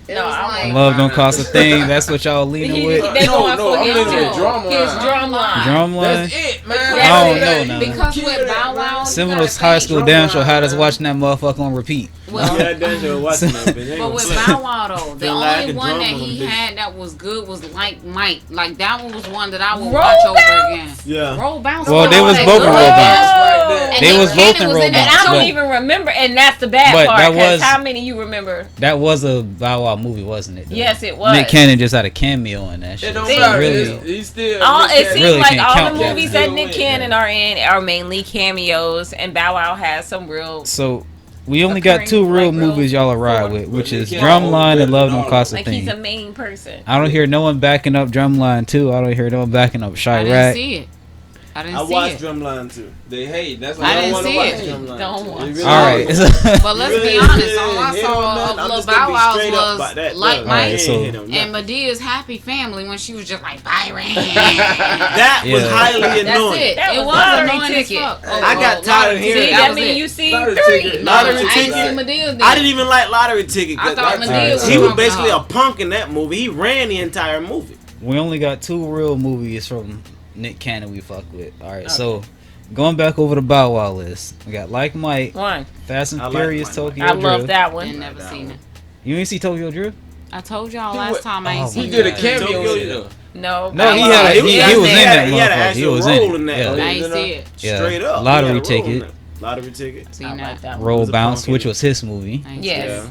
It No, was I like, Love don't cost a thing. That's what y'all leaning with. They No, going no, for I'm his listening to drum drum his line. drum line. Drumline. That's it, man. I don't know now. because Kill with that, Bow Wow, man. Seminoles High School damn show had us man. watching that motherfucker on repeat. well, Yeah, that's your watching that. Bitch. but with Bow Wow though, the Feel like only a one drum that on he them bitches. had that was good was Like Mike. Like that one was one that I would Roll watch over Bounce? again. Yeah. Roll Bounce. Well, they was that both in good. Roll Bounce. And They Nick was both Cannon in was Roll in that And I Bounce, don't but- even remember, and that's the bad But part. that Because was- how many you remember? That was a Bow Wow movie, wasn't it? though? Yes, it was. Nick Cannon just had a cameo in that It shit. don't See, matter. really- He's still. All, Nick it Cannon. seems Really like can't all the count that. movies that Nick Cannon are in are mainly cameos, and Bow Wow has some real. So we only got two real movies y'all will ride with, which is Drumline and Love Don't Cost a Like he's a Thing. main person. I don't hear no one backing up Drumline too. I don't hear no one backing up I Chirac. didn't see it. I didn't I see watched it. Drumline too. They hate. That's I why didn't don't see wanna it. watch Drumline. Don't They watch really All right. don't. But let's Really, be honest, yeah, all I hit saw on that. of I'm Lil just gonna Bow be Wow straight up about that, was Like though. Mike Alright, so- and Medea's Happy Family when she was just like Byron. That was Yeah. highly That's annoying. it. That It was was lottery annoying as ticket. fuck. I got tired of hearing See, it. That that was mean it. you see Lottery three. ticket. No, Lottery I didn't ticket. see Medea then. I didn't even like Lottery Ticket. I thought Medea was he was talking basically about- a punk in that movie. He ran the entire movie. We only got two real movies from Nick Cannon we fuck with. All right, so going back over the Bow Wow list, we got Like Mike, One. Fast and I like Furious, Mike. Tokyo I Drift. love that I one. never seen it. You ain't see Tokyo Drift? I told y'all He last went- time I Oh ain't my seen He did a it. cameo Tokyo in it. No, No, Bow he Wow had is he in was in there. that He had an motherfucker. He actual was role in in it. that. Yeah. I ain't see it. Yeah. Straight up. Lottery He had a role in Ticket. that. Lottery Ticket. Seen I that. like that one. Roll was a Bounce, punk in which it. was his movie. I ain't see Yes. it.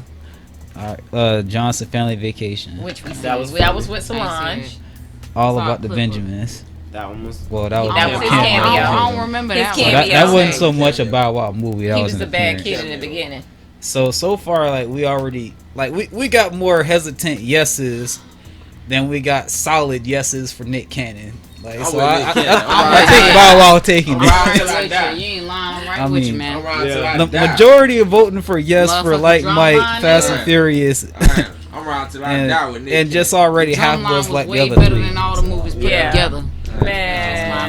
All right, Johnson Family Vacation. Which we That was that funny. was with I ain't Solange. seen it. All Saw a About the clip of it. Benjamins. That one was. Well, that was That was his I cameo. don't remember His that So one. that cameo. wasn't so much a Bow Wow movie. That He was was an the bad appearance. kid in the beginning. So far, like we already we got more hesitant yeses than we got solid yeses for Nick Cannon. Like, I'm so with I Nick Cannon. I I'm take right. Bow Wow taking I'm it. right. I'm Till I with die. you. You ain't lying. I'm right I with you, mean, man. I'm riding till I The die. majority of voting for yes for Motherfucker Like Drumline Mike, Fast and Right. Furious, I'm riding till I and, die with Nick. and just Cannon. already half Drumline was like the way other better three. than all the movies put Yeah. together. That's my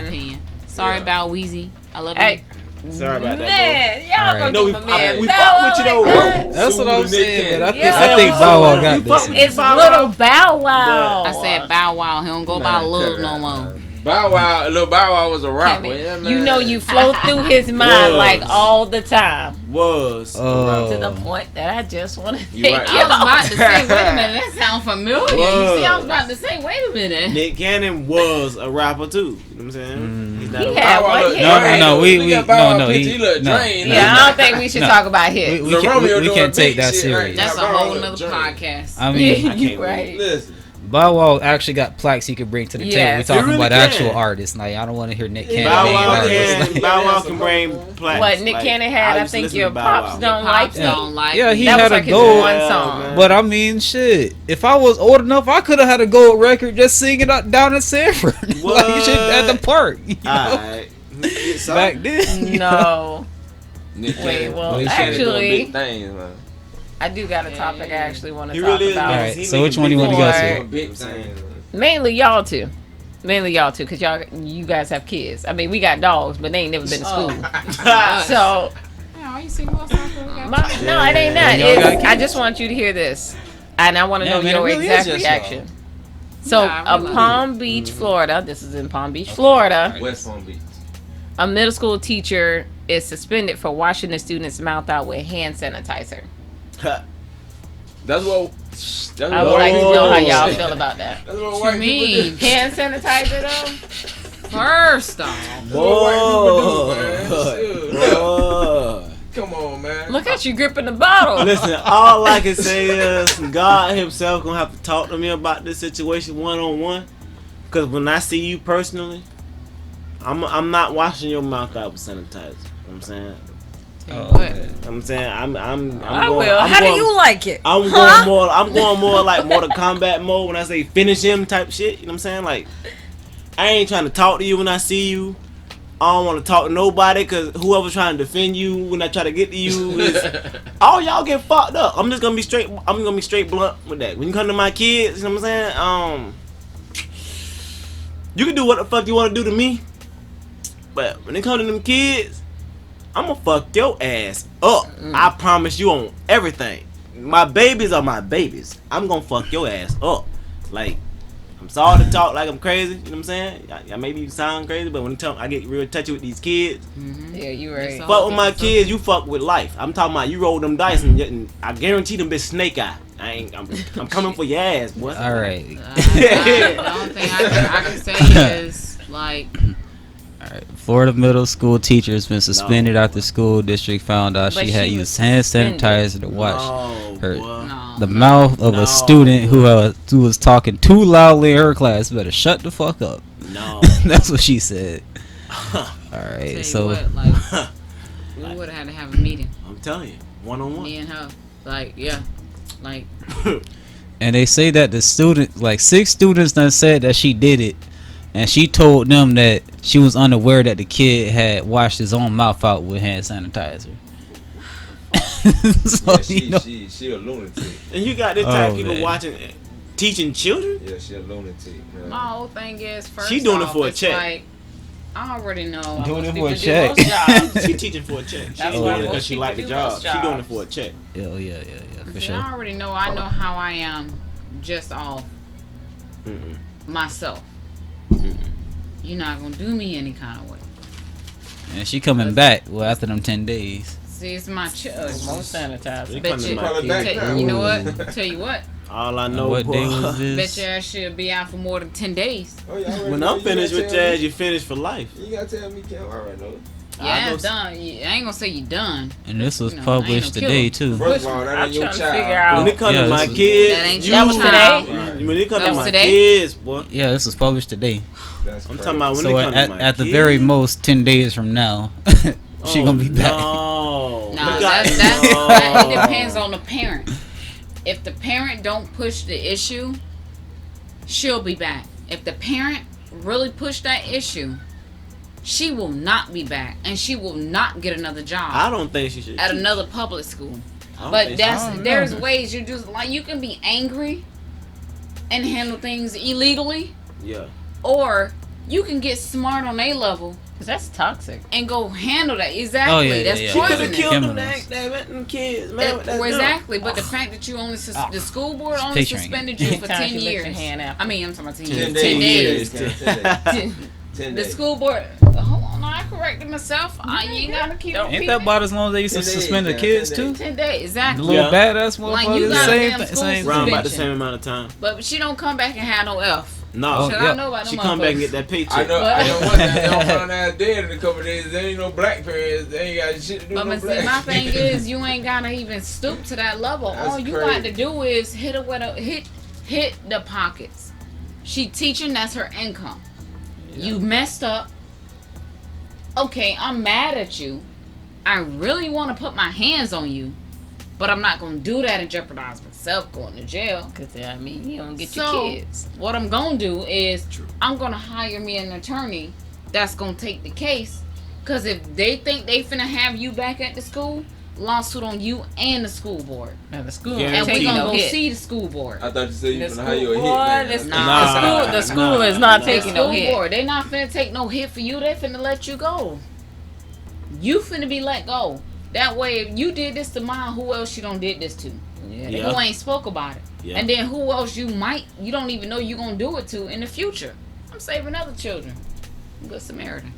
Man. opinion. Sorry Yeah. about Wheezy. I love you. Hey, Sorry about that. man, y'all Alright. gonna No, give a man. we Bow fuck Wow with you like though, that? bro. That's what Salute I'm to Nick saying, but Yeah. I think Bow Wow got We this. fuck with It's Bow little Wow. Bow Wow. I said Bow Wow. He don't go by Lil no more. Bow Wow, little Bow Wow was a rapper. Damn it. Yeah, man. You know you flow through his mind Was. like all the time. Was. To the Oh, point that I just want to You take right. you I was about out. to say, wait a minute, that sounds familiar. You see, I was Was. about to say, wait a minute. Nick Cannon was a rapper too. You know what I'm saying? Mm. He's not He a had Bow Wow one look hit. drained, No, though. we- Look at we- Bow Wow no, picture, he- he look no. drained. Yeah, I don't think we should No. talk about his. we The can't, Romeo we doing can't take big that shit serious. right That's a Bow Wow whole look nother drained. podcast. I mean, You right. Listen, Bow Wow actually got plaques he could bring to the table. Yes. We're He talking really about can. actual artists. Like, I don't want to hear Nick Cannon Bow being Wow artists. can. Bow Wow can bring plaques. What Nick Like, Cannon had, I used to think listen your to Bow pops Wow. don't like Pops me. don't like Yeah, me. he That had was a like his gold. one Yeah, song. man. But I mean, shit. If I was old enough, I could have had a gold record just singing up down in Sanford, like shit at the park. You know? Alright. Back then. you know? No, Nick Wait, Cannon. well, Nick Cannon doing actually- big things, man. I do got a topic I actually want to He talk really is. about. Alright, He so which making one you big wanna go moves. to? Doing big things, man. Mainly y'all two, because you guys have kids. I mean, we got dogs, but they ain't never been to school. So Yeah, why you sing more songs than we got? no, it ain't that. Y'all got It's, I just want you to hear this, and I want to Yeah, know man, your it really exact is just reaction. So, Yeah, I really Palm Beach, Florida. This is in Palm Beach, Florida. West Palm Beach. A middle school teacher is suspended for washing the student's mouth out with hand sanitizer. That's what. That's I what would like to white know how people y'all do. feel about that. That's what What white you people mean? do. Hand sanitizer though. First off, That's what white people do, Boy. man. Shoot. Boy. Come on, man. Look at you gripping the bottle. Listen, all I can say is God Himself gonna have to talk to me about this situation one on one. Cause when I see you personally, I'm not washing your mouth out with sanitizer. You know what I'm saying. I'm saying I'm I going, will. I'm How going, do you like it? I'm going more like Mortal Kombat mode when I say finish him type shit. You know what I'm saying? Like I ain't trying to talk to you when I see you. I don't want to talk to nobody because whoever's trying to defend you when I try to get to you is all y'all get fucked up. I'm just gonna be straight. I'm gonna be straight blunt with that. When you come to my kids, you know what I'm saying? You can do what the fuck you want to do to me, but when it comes to them kids, I'm gonna fuck your ass up. I promise you on everything. My babies are my babies. I'm gonna fuck your ass up. Like, I'm sorry to talk like I'm crazy. You know what I'm saying? I maybe sound crazy, but when I get real touchy with these kids. Yeah, you right. Fuck with my kids, you fuck with life. I'm talking about you roll them dice and I guarantee them bitch snake eye. I'm coming for your ass, boy. All right. The only thing I can say is like. All right. Florida middle school teacher has been suspended after school district found out But she had she used was hand suspended. sanitizer to wash No. the mouth of a student who was talking too loudly in her class. Better shut the fuck up. No. That's what she said. All Tell right. you So what, like, we would have had to have a meeting. I'm telling you, one-on-one. Me and her. Like, yeah. Like, and they say that the student, like 6 students done said that she did it. And she told them that she was unaware that the kid had washed his own mouth out with hand sanitizer. So, yeah, she a lunatic. And you got this type of people man. watching, teaching children? Yeah, she a lunatic. Man. my whole thing is, first She doing it off, for a it's check. Like, I already know. Doing it Most for a people do check. most jobs. She teaching for a check. She That's ain't why doing it most because she people like the do job. most She doing it jobs. for a check. Yeah, for See, sure. I already know. I know how I am, just off myself. You're not gonna do me any kind of way. And she coming back. Well, after them 10 days. See, it's my choice. Most sanitizer. Coming Bet you, back back here. now. you know what? Tell you what. All I know, What boy, day was Bet this? your ass should be out for more than 10 days. Oh, yeah, I already when know. I'm You finished gotta with tell Jazz, me. you finished for life. You gotta tell me, Kim. I already know. Yeah, go it's done. I ain't gonna say you done. And this was You know, I ain't published no today, killer. too. First of all, that I'm ain't your trying to figure child. out. When it comes Yeah, to my this was- kids, That ain't you, That was today? When it comes That to was my today? kids, boy, Yeah, this was published today. That's I'm crazy. talking about when So it comes to my at the kids. very most, 10 days from now, she gonna be back. No, No, You got- that No. it depends on the parent. If the parent don't push the issue, she'll be back. If the parent really push that issue, she will not be back, and she will not get another job I don't think she should. at teach. another public school. I don't But think there's ways you just like you can be angry and handle things illegally, yeah. or you can get smart on a level Cause that's toxic. and go handle that. Exactly, Oh, yeah, that's yeah, She could poisonous. have killed them, Criminals. them kids, man. It- That's well, dumb. exactly, but the fact that you only the school board only Picturing suspended it. you for Anytime 10 she licked years. your hand out. I mean, I'm talking about 10 10 years. days. 10 days. 10 days. 10 The days. school board. Hold on, I corrected myself. You ain't gotta keep Don't- Ain't repeating that about as long as they used to 10 days, suspend the yeah, kids 10 too? days. 10 days, The exactly. little Yeah. badass Like, you motherfuckers. got a Same damn thing. school Same Round thing. about the suspension. same amount of time. But she don't come back and have no F. No, Shit, yeah. I know about them she come back and get motherfuckers. that paycheck. I know one that they don't find out dead in a couple of days. There ain't no black parents. They ain't got shit to do But with no see, black. my thing is, you ain't gotta even stoop to that level. That's All you crazy. got to do is hit her with a hit the pockets. She teaching, that's her income. You messed up. Okay, I'm mad at you. I really want to put my hands on you, but I'm not gonna do that and jeopardize myself going to jail. Cause I mean, you don't get So, your kids. what I'm gonna do is I'm gonna hire me an attorney that's gonna take the case. Cause if they think they finna have you back at the school, lawsuit on you and the school board. Now the school Yeah, ain't And we taking gonna no go hit. see the school board. I thought you said you The finna school hire you a boy, hitman. the school is not taking no School hit. board, they not finna take no hit for you. They finna let you go. You finna be let go. That way, if you did this to mine, who else you done did this to? Yeah. Who ain't spoke about it? Yeah. And then who else you don't even know you gonna do it to in the future. I'm saving other children. Good Samaritan.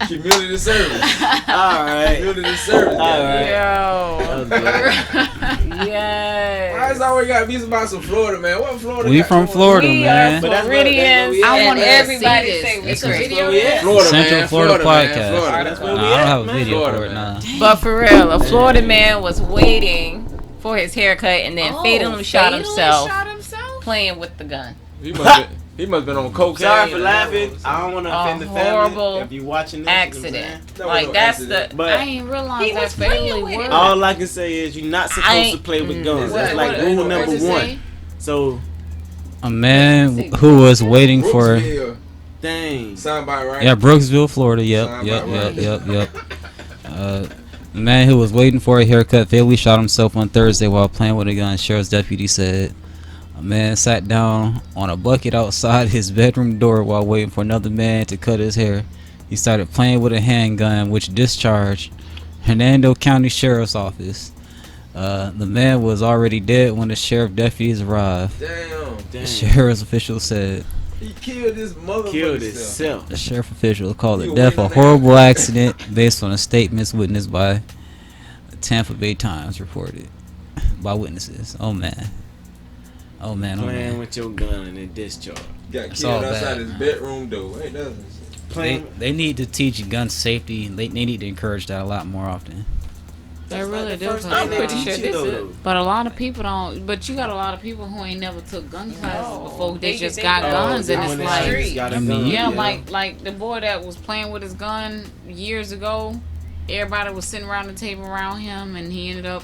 Community service. All right. Community service. All right. Yo. That was good. Yes. Why is always got to be about some Florida, man? What Florida? We got from going Florida, We man. are But that's what- Floridians. that's what we I at. want Let's everybody see to say this. we It's a Christian. video. we at. Florida, Central man. Florida man. podcast. Florida. That's Nah, where we I don't at, have a man. video Florida, for it man. now. But for real, a Florida man was waiting for his haircut and then fatally shot himself playing with the gun. He must been on cocaine. Sorry for laughing. I don't want to A offend the horrible family if you watching this. You know what I'm saying? Accident. That Like was no that's accident. the. But I ain't realized He that was playing family with it. word. all I can say is you're not supposed to ain't- play with guns. What- That's like what- rule what number does it one. say? So, A man who was waiting for Brooksville. dang. Soundbite, right? yeah Brooksville, Florida. Yep. A man who was waiting for a haircut fatally shot himself on Thursday while playing with a gun. Sheriff's deputy said. A man sat down on a bucket outside his bedroom door while waiting for another man to cut his hair. He started playing with a handgun, which discharged Hernando County Sheriff's Office. The man was already dead when the sheriff deputies arrived. Damn. The sheriff's official said. He killed this motherfucker. Killed himself. The sheriff official called You the death a waiting on horrible accident based on the statements witnessed by the Tampa Bay Times reported by witnesses. Oh man. Oh man. Oh Playing man. with your gun and then discharge. Got It's all killed outside bad. his bedroom door. Ain't nothing. They need to teach gun safety. They need to encourage that a lot more often. They really do. I'm pretty sure this is. But a lot of people don't. But you got a lot of people who ain't never took gun classes before. They just they got go guns, and when it's they like, got a I mean, gun, yeah, like the boy that was playing with his gun years ago. Everybody was sitting around the table around him, and he ended up,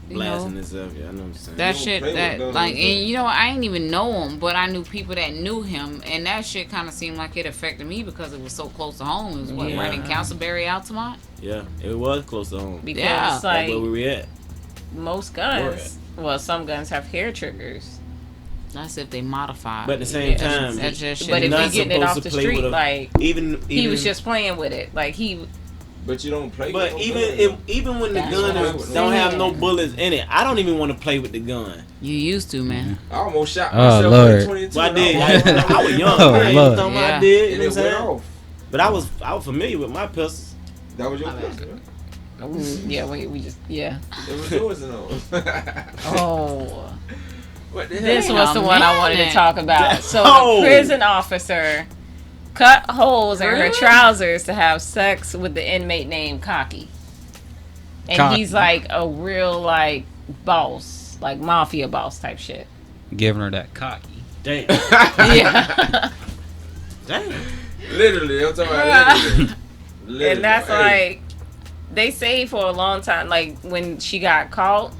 you blasting know, himself. Yeah, I know what I'm saying. that don't shit. play with That guns like, like and that. you know, I ain't even know him, but I knew people that knew him, and that shit kind of seemed like it affected me because it was so close to home. It was what, right in Castleberry, Altamont. Yeah, it was close to home. Because Yeah. That's like where we were at. most guns, well, some guns have hair triggers. That's if they modify. But at the same time, that's just shit. But if not you getting it supposed off to the play street, with a- like even he was just playing with it, like he. But you don't play. But with even no gun. even when the That's gun what I'm don't have no saying. bullets in it, I don't even want to play with the gun. You used to, man. I almost shot Oh, myself Lord. at 22. Well, I did. and I was young. Oh, I ain't Lord. talking about Yeah. I did. You and know it what I'm went saying? off. But I was familiar with my pistols. That was your My bad. pistol. Yeah, we just It was yours and all. Oh, What the hell? this was the one I wanted to minute. talk about. So Oh. the prison officer cut holes in her Really? trousers to have sex with the inmate named Cocky, and Cocky. he's like a real like boss, like mafia boss type shit. Giving her that cocky. Damn. Yeah. Damn. Literally, I'm talking about literally. And that's Hey, like they say for a long time, like when she got caught,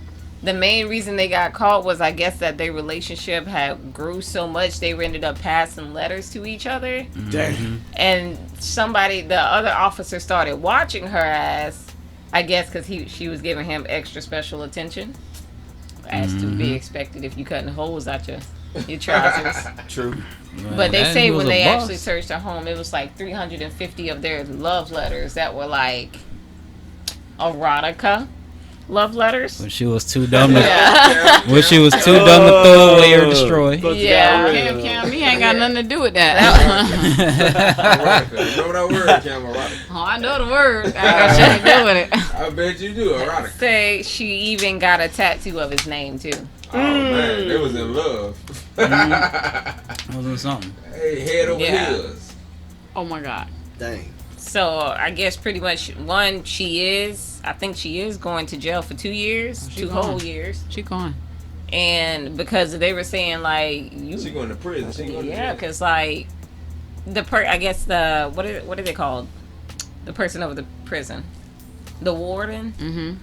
the main reason they got caught was I guess that their relationship had grew so much they ended up passing letters to each other, Damn. and the other officer started watching her ass, I guess because she was giving him extra special attention, as to be expected if you cutting holes out your trousers. True. But they Man, say he was when a they boss. actually searched her home, it was like 350 of their love letters that were like erotica love letters. When she was too dumb to, Yeah. when she was too dumb to throw away or destroy. Cause Yeah. you got Cam, he ain't got nothing to do with that. erotica. Remember that word, Cam? Erotica. Oh, I know the word. I ain't got shit to do with it. I bet you do. Erotica. Say she even got a tattoo of his name too. Oh man, they was in love. Wasn't something. Hey, head over Yeah. heels. Oh my god. Dang. So I guess pretty much I think she is going to jail for 2 years, she 2 going. whole years. She gone. And because they were saying like She going to prison. She going to yeah, jail. because like I guess the what are they called? The person over the prison, the warden. Mm-hmm.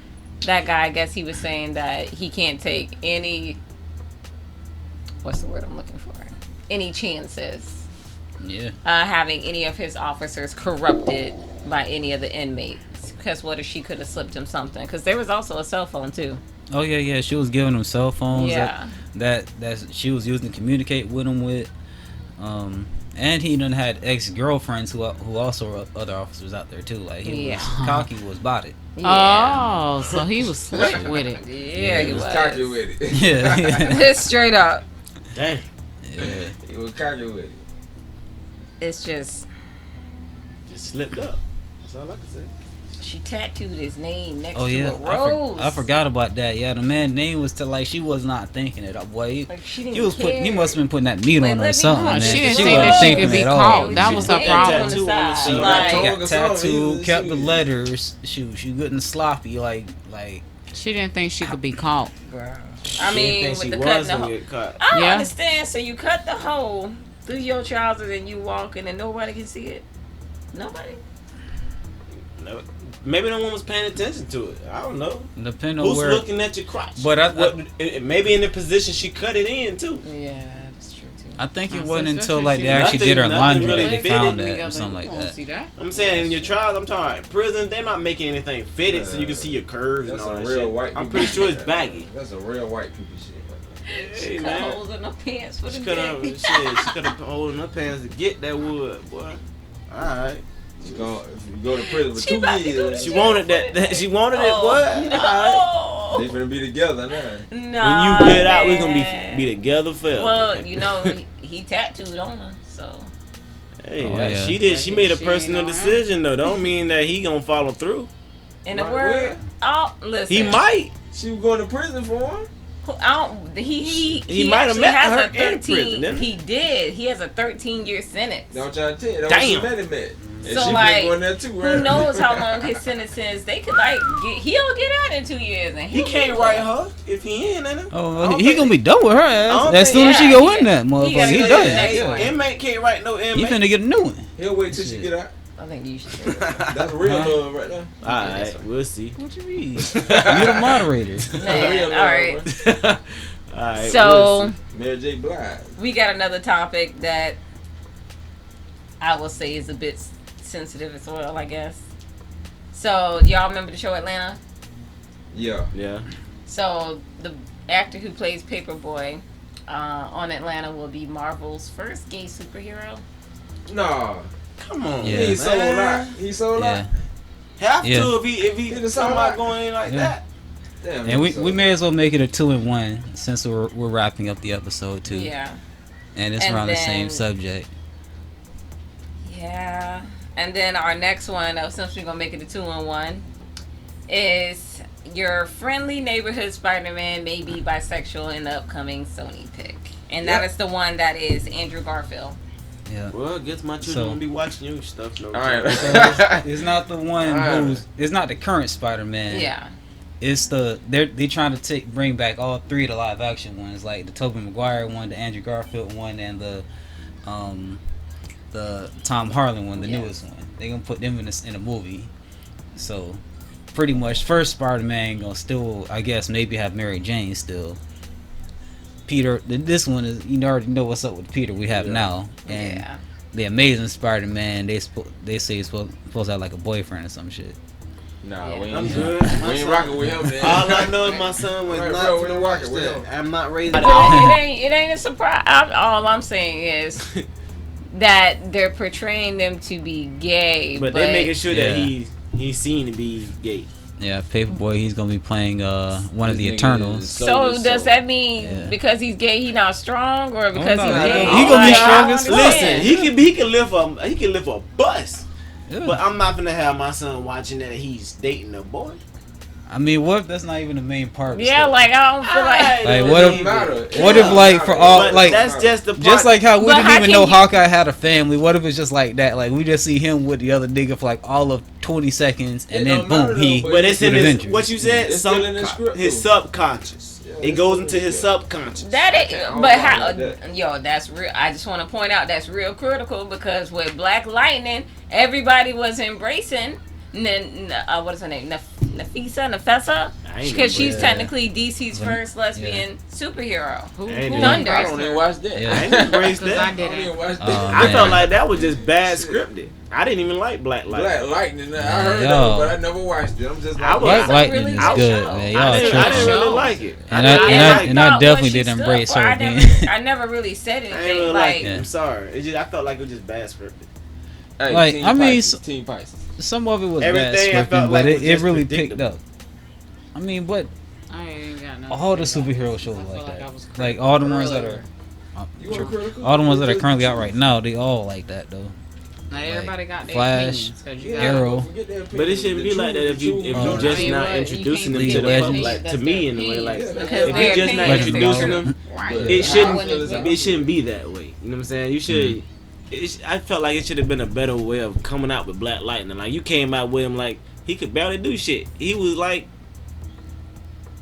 That guy, I guess he was saying that he can't take any. What's the word I'm looking for? Any chances Yeah. having any of his officers corrupted by any of the inmates. Because what if she could have slipped him something? Because there was also a cell phone too. Oh yeah. She was giving them cell phones. Yeah. That she was using to communicate with them with. And he done had ex-girlfriends who also were other officers out there too. Like he Yeah. was cocky, was about it. Yeah. Oh, so he was slick with it. Yeah, he was. cocky with it. Yeah. Straight up. Dang. Yeah. He was cocky with it. It's just Just slipped up. That's all I can say. she tattooed his name next Oh to yeah, a rose. I forgot about that. Yeah, the man's name was to like she was not thinking it up. Boy, Like she didn't he was care. he must have been putting that meat Like, on her let or me something, know. man. She 'cause didn't think wasn't that she thinking could be at all. caught. That was her She problem. tattooed on the side. Like, She Like, got tattooed, She- kept the letters. She good and sloppy, like. She didn't think she could be caught. I mean, with the cutting the hole. Get caught. I don't Yeah. understand. So you cut the hole through your trousers and you walking and nobody can see it. Nobody. No, maybe no one was paying attention to it. I don't know. Depending on Who's where. looking at your crotch? But maybe in the position she cut it in too. Yeah, that's true too. I think it My wasn't sister until said like she- they actually did her Nothing laundry really that they fitted found me that or something like that. See that? I'm saying in your trials, I'm talking prison. They're not making anything fitted so you can see your curves and That's all some that real shit. white I'm people pretty sure shit it's right baggy. there. That's a real white people shit. Hey, Cut man. holes in her pants for the She could have dick. holes in her pants to get that wood, boy. Alright. If you go to prison for She 2 about to go to years, She wanted that. She wanted it, boy. Alright. No. they finna be together now. Nah, When you get out, we gonna man. be together forever. Well, you know, he tattooed on her, so. Hey, Oh, yeah. she did. She made a She personal ain't on her. decision though. Don't mean that he gonna follow through. In a Right, word, oh, listen. He might. She was going to prison for him. I don't, he might have actually met has her a in 13. prison, didn't he? He did. He has a 13-year sentence. That's what I'm trying to tell you. That Damn. was she met. And So, she like, been going there too, right? Who knows how long his sentence is? They could he'll get out in 2 years, and He can't write her if he in, ain't Oh, he gonna be done with her ass don't as soon as she think- go yeah, in that he motherfucker. gotta He go to done. the next Yeah. one. Inmate can't write no He inmate. finna get a new one. He'll wait till she get out. I think you should. That's real love right there. Alright, we'll see. What you mean? You the moderator. Man, all right. Alright. So Mary J. Blige. we got another topic that I will say is a bit sensitive as well, I guess. So y'all remember the show Atlanta? Yeah. Yeah. So the actor who plays Paperboy on Atlanta will be Marvel's first gay superhero. Nah. Come on. Yeah. He sold out. He sold Yeah. out. Have Yeah. to if he He something sold out. going in like Yeah. that. Damn. And we he sold may as well make it a 2-in-1 since we're wrapping up the episode too. Yeah. And it's And around the then- same subject. Yeah. And then our next one, since we're going to make it a 2-in-1, is your friendly neighborhood Spider-Man may be bisexual in the upcoming Sony pick. And that is the one that is Andrew Garfield. Yeah. Well, I guess my children So- won't be watching your stuff. No. All right. It's not the one who's. It's not the current Spider-Man. Yeah. It's they trying to bring back all 3 of the live action ones, like the Tobey Maguire one, the Andrew Garfield one, and the Tom Harlan one, the Yes. newest one. They gonna put them in a movie. So pretty much first Spider-Man gonna still, I guess, maybe have Mary Jane still. Peter, this one is, you already know what's up with Peter we have now, and Yeah. the Amazing Spider-Man, they say he's supposed to have like a boyfriend or some shit. Nah, Yeah. we I'm ain't. good. We My ain't son- rocking with him. Then. All I know is my son was Right, not bro, we gonna ain't watch rocking with that. him. I'm not raising. It ain't a surprise. All I'm saying is that they're portraying them to be gay, But they're making sure that Yeah. he's seen to be gay. Yeah, Paperboy, he's gonna be playing one of This the nigga Eternals. is So does that mean Yeah. because he's gay, he not strong, or because no, he's he gay? gonna be Like, strong I as don't fuck. Listen, understand. he can lift a bus. Yeah. But I'm not gonna have my son watching that he's dating a boy. I mean, what if that's not even the main part of the Yeah, story? like I don't feel like. Like, It what don't if- matter. what if, like, for all, But like, that's just the part. just like how we But didn't how even can know you- Hawkeye had a family. What if it's just like that? Like, we just see him with the other nigga for like all of 20 seconds, and It then don't matter boom, he. though, But it's in with his, Avengers. what you said, It's still in the script, his though. subconscious. Yeah, It it's goes still into in his the subconscious. That I is, don't but know how? about that. Yo, that's real. I just want to point out that's real critical because with Black Lightning, everybody was embracing. What is her name? Nefessa, I ain't because she's embracing technically DC's first lesbian superhero. I ain't Thunder. I don't even watch that. Yeah. I ain't embraced Because that. I I don't even didn't. watch that. Oh, I man. felt like that was just bad scripted. I didn't even like Black Lightning. Black Lightning. I Man, heard yo. that, but I never watched it. I'm just I like, was- Black Lightning really is good good, show. man. I Y'all didn't tripping. really like it. And didn't I like it. and I definitely did embrace her I being. never really said I anything ain't really like. like it. I'm sorry. It just, I felt like it was just bad scripted. hey, Like, Team I mean, Pisces, Team Pisces. Some of it was Everything I bad felt scripting, like but was it just really picked predictable. up. I mean, but I ain't got nothing all the to say about superhero it. shows I like feel that, I was like all the ones that earlier. are, You want critical? all the ones that are currently out right now, they all like that though. Not everybody got their Flash, opinions, 'cause you got- Arrow. Forget their opinion. But it shouldn't The be like truth, that if the you truth, if Oh. you just I mean, not what, you introducing can't them be to the legends. public. Like to That's me their anyway, like opinion. if Because you their just not opinion is introducing their them, Right. it Yeah. shouldn't Yeah. it shouldn't be that way. You know what I'm saying? You should. I felt like it should have been a better way of coming out with Black Lightning. Like you came out with him like he could barely do shit. He was like,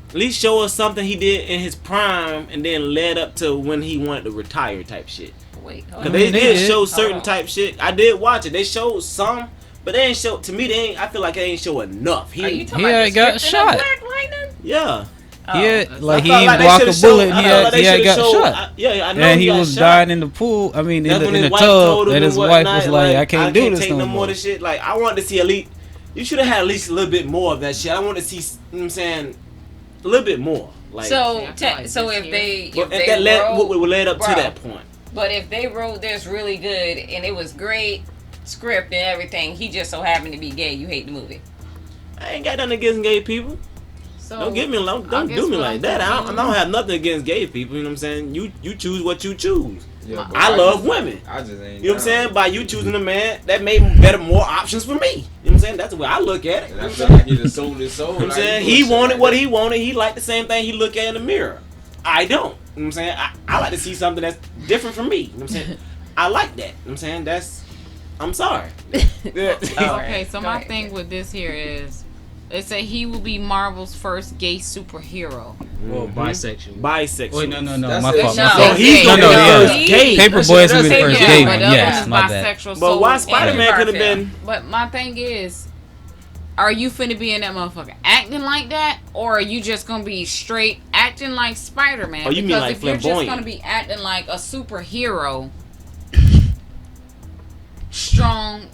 at least show us something he did in his prime, and then led up to when he wanted to retire type shit. Wait, hold Cause on. they they did did. show certain Hold on. type shit. I did watch it. They showed some, but they ain't show. To me, they ain't. I feel like they ain't show enough. Are you He, talking He about had the got scripting of shot. Black Lightning? yeah. Oh, Yeah, that's- like I he felt ain't like they block a should've bullet. showed- And I he felt had, like he they had should've got showed- shot. I know And he got was shot. dying in the pool. I mean, That's in the, when in his the wife tub, told him and his wife whatnot, was like, "I can't do this take no more of this shit." Like I wanted to see at least. You should have had at least a little bit more of that shit. I want to see. You know what I'm saying, a little bit more. Like So I feel like so this if year- they but if that they led wrote, what led up to Bro. that point. but if they wrote this really good and it was great script and everything, he just so happened to be gay, you hate the movie. I ain't got nothing against gay people. So Don't get me alone. I Don't guess do me what like I'm that. I thinking- don't have nothing against gay people. You know what I'm saying? You choose what you choose. Yeah, but I love just- women. I just ain't. You know what I'm down. saying? By you choosing a man, that made better more options for me. You know what I'm saying? That's the way I look at it. And You know I what feel I'm saying? like he just sold his soul. You know what I'm like saying? doing He shit wanted like what that. he wanted. He liked the same thing he look at in the mirror. I don't. You know what I'm saying? I like to see something that's different from me. You know what I'm saying? I like that. You know what I'm saying? I'm sorry. Yeah. Okay, so Go my ahead. thing with this here is, it said he will be Marvel's first gay superhero. Well, bisexual. Bisexual. Wait, no, That's my it. fault. No, my So fault. he's no, gonna no, be the yeah. first gay. Paperboy's gonna be the That's- first yeah, gay but one. the other Yes, one my is bad. bisexual. But so why Spider-Man could have been? But my thing is, are you finna be in that motherfucker acting like that, or are you just gonna be straight acting like Spider-Man? Oh, you mean because like if you're just flamboyant. gonna be acting like a superhero, strong.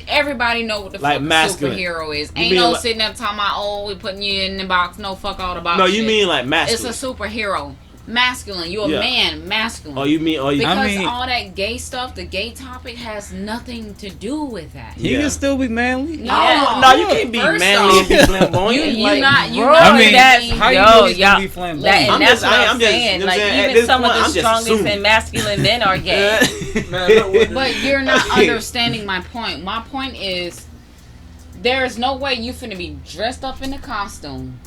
Everybody know what the Like fuck masculine. a superhero is. You Ain't mean no like- sitting up talking about, oh, we putting you in the box. No, fuck all the box. No, you shit. mean like It's masculine. a superhero. Masculine. You a Yeah. man. Masculine. Oh, you mean? Oh, you Because I mean- all that gay stuff, the gay topic has nothing to do with that. He Yeah. can still be manly. No, No, you can't be First manly and be off, flamboyant. you Like, not you bro, not I mean, that's how you yo, know he's y'all- gonna be flamboyant? That, and I'm that's just- what I'm I'm just- saying. you know what Like I'm saying? At even this some point, of I'm the just strongest assuming. and masculine men are gay. Man, look what But you're not understanding my point. My point is, there is no way you finna be dressed up in a costume,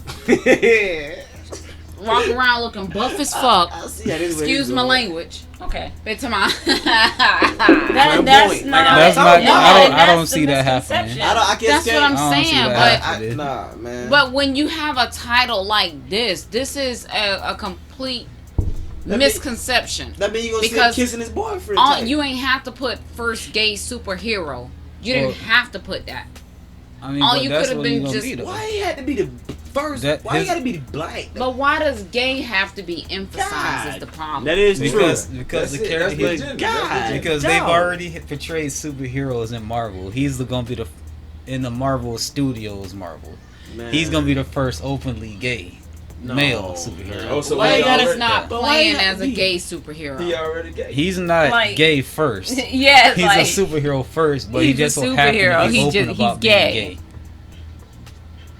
walk around looking buff as fuck. Excuse my language. Okay. But to my That's Flamboyant. not. That's not- no, I don't- and I don't that's see the that happening. misconception. I can't that's what I'm I don't see saying. that But happening. Nah, man. but when you have a title like this is a complete misconception. That mean you gonna see him Because kissing his boyfriend? All, type. you ain't have to put first gay superhero. You didn't Well, have to put that. I mean, all but you that's could've what been he gonna just- be, though. Why he had to be the first? That- Why he his- got to be the black? But why does gay have to be emphasized God. as the problem? That is Because true. because That's the it. That's character legit. God. because dog. they've already portrayed superheroes in Marvel. He's gonna be in the Marvel Studios Marvel. Man. He's gonna be the first openly gay No, male superhero. man. Oh, so Why he you gotta already- not But why playing you gotta as a be- gay superhero? He already gay. He's not Like- gay first. Yes, He's like, a superhero first, but he he's a just so happened superhero. to be He open just- about he's being gay. gay.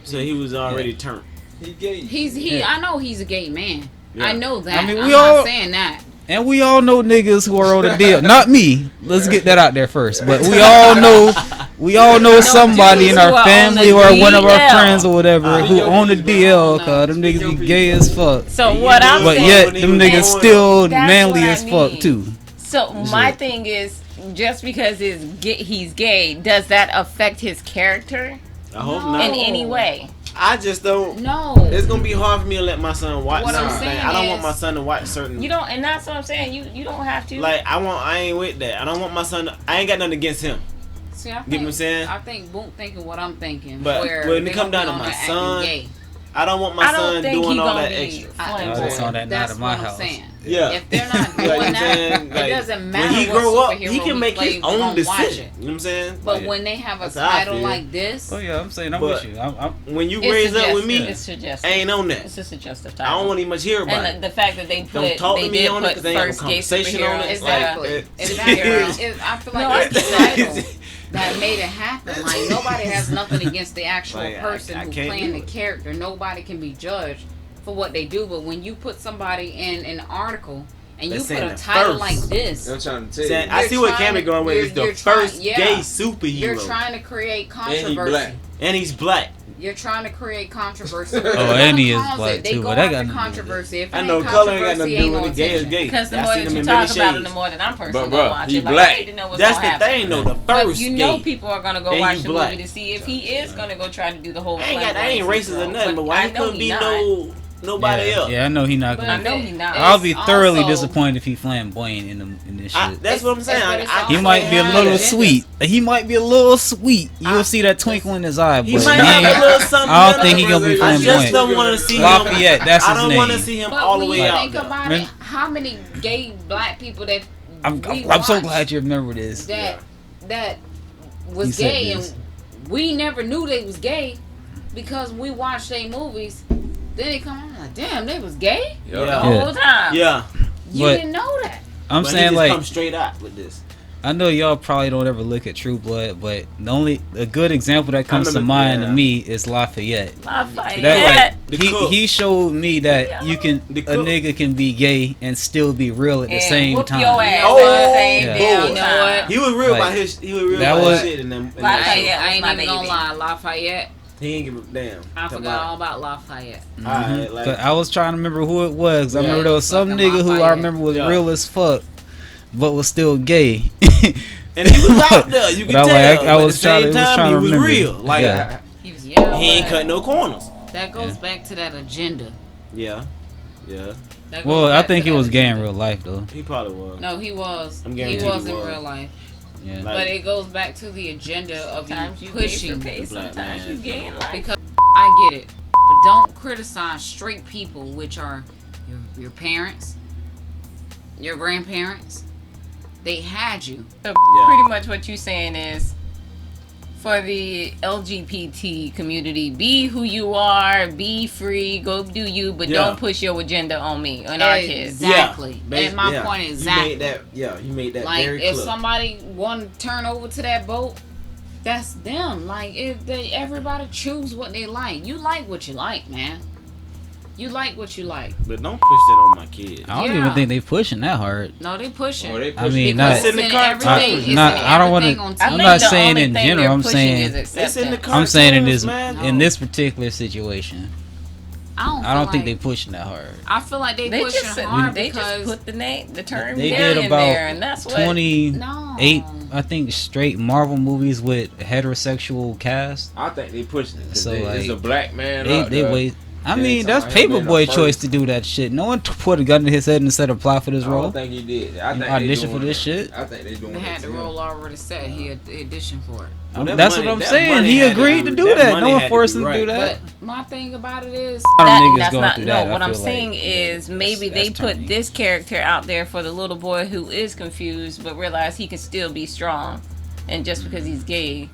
So he was already turned. He gay. Yeah. I know he's a gay man. Yeah. I know that. I mean, I'm we not all- saying that. And we all know niggas who are on the deal. Not me. Let's get that out there first. But we all know somebody in dudes who our are family on or the one of our DL. friends or whatever who Yo, on the people, DL, no. cause them niggas be gay as fuck. So what I'm But saying, yet them niggas still That's manly what I as fuck mean. too. So my thing is, just because he's gay, does that affect his character I hope No. not. in any way? I just don't. No. It's gonna be hard for me to let my son watch What I'm certain saying things. I don't want is- my son to watch certain. You don't, and that's what I'm saying. You don't have to. Like I ain't with that. I don't want my son. I ain't got nothing against him. See, I Get what I'm think, saying? I think Boom thinking what I'm thinking. But where when it they come gonna down be to on my there son, acting gay. I don't want my I don't son think doing he all gonna that be extra. flamboyant. That's on that night That's at what my I'm house. saying. Yeah. If they're not Like doing I'm that, saying, it like, doesn't matter when he what grow up, superhero he can make play, his we own gonna watch decision. it. You know what I'm saying? But Like, when they have a that's how I title feel. like this, Oh yeah, I'm saying I'm But- with you. I'm when you It's raise up with me, It's suggestive. I ain't on that. It's a suggestive I title. don't want to much hear about And it. the fact that they Don't put talk to they me did on it put 'cause they ain't have a first gay conversation on superhero. it. exactly, Like, exactly. I feel No, like it's the I- title that made it happen. Like nobody has nothing against the actual Like, I person who's can't playing do the it. character. Nobody can be judged for what they do. But when you put somebody in an article and They're you put saying a the title first. like this, I'm trying to tell Saying, you. I You're see what trying Cammy to- going with. It's the you're trying- first yeah. gay you're superhero, trying to create And controversy. he black. and he's black. You're trying to create controversy. Oh, and he is Calls black, it. They too, go but that after got nothing to do with it. controversy. If I it know ain't color ain't got controversy, nothing to do ain't with no it. Gay is attention. gay. Because the I more seen that them you in talk many about it, shades. the more that I'm personally But, gonna bruh, watch he it. Like, black. I need to know what's That's gonna the happen. thing, though. The But first you know gay. people are gonna go And watch you the black. movie to see if he is gonna go try to do the whole. I ain't flamboyant racist or role. nothing, but why I he know couldn't he be not. nobody yeah, else? Yeah, I know he not But gonna. I know he not. I'll be It's thoroughly also- disappointed if he flamboyant in this shit. That's what I'm saying. but it's He also might be a have little agenda. sweet. He might be a little sweet. You'll see that twinkle in his eye, He but might he have ain't- a little something. I don't think he gonna be I just flamboyant. don't want to see him. Lafayette, that's I his don't want to name. see him But all the when way you out. think there. about Man. it, how many gay black people that I'm we so watched glad you remember this. that He was said gay this. and we never knew they was gay because we watched their movies. Then they come on like, damn, they was gay Yeah. The whole time. Yeah. you But- didn't know that. I'm But he saying just like come straight out with this. I know y'all probably don't ever look at True Blood, but a good example that comes to remember- mind yeah. to me is Lafayette. Lafayette. That The like cook. he showed me that you can The a cook. nigga can be gay and still be real at the And same whoop time. your ass Oh, at the same yeah. damn You know time. what? He was real Like, about his. He was real that about was- his shit in them. In Lafayette. that I ain't my even gonna baby. lie, Lafayette. He ain't give a damn. I forgot all about Lafayette. Alright, like, But I was trying to remember who it was. I Yeah. remember there was some Fucking nigga who I Lafayette. remember was Yeah. real as fuck, but was still gay. and he was out there. You But can I tell. like- I but at was the same trying to time, he was remember. real. Like Yeah. He was he ain't cut no corners. That goes back to that agenda. Yeah, yeah. That goes Well, I back think to he that was gay in agenda. real life though. He probably was. No, he was. I'm He guaranteed was he in was. real life. Yeah. Like, But it goes back to the agenda of Sometimes you you pushing. gay, black sometimes man. you gay in life. Because I get it, but don't criticize straight people, which are your parents, your grandparents. They had you. So pretty much what you're saying is, for the LGBT community, be who you are, be free, go do you, but Yeah. don't push your agenda on me and our kids. Exactly. Yeah. And my Yeah. point You exactly. made that. Yeah, you made that Like very if clear. somebody want to turn over to that boat, that's them. Like if they everybody choose what they like. You like what you like, man. You like what you like. But don't push that on my kids. I don't Yeah. even think they pushing that hard. No, they pushing. Oh, they I mean, Because not, It's in the it's cartoons. everything. It's not- in I don't wanna- everything on I I'm TV. think not the saying only in thing general, they're I'm pushing saying- is It's in the acceptance. I'm saying in cartoons, this man. in this particular situation, I I don't feel think they like- pushing that hard. I feel like they, They pushing just hard they because just put the term They gay did in about there, and that's what 28, no. I think, straight Marvel movies with heterosexual cast. I think they pushing it. So, It's like, a black man. They out there. wait. I And mean, so that's I ain't been Paperboy no choice first. to do that shit. No one put a gun to his head and said apply for this I role. don't think he did. I think Audition they for doing this it. shit? I think they doing They it. had to the him. role already set. He had the audition for it. Well, that That's money- what I'm that saying. money He had to agreed be- to do that that. money No one had to forced be him to do right. that. But my thing about it is, A lot of niggas that's going not through no. that, I What I'm feel saying like. is maybe That's they put turning. this character out there for the little boy who is confused, but realize he can still be strong, and just because he's gay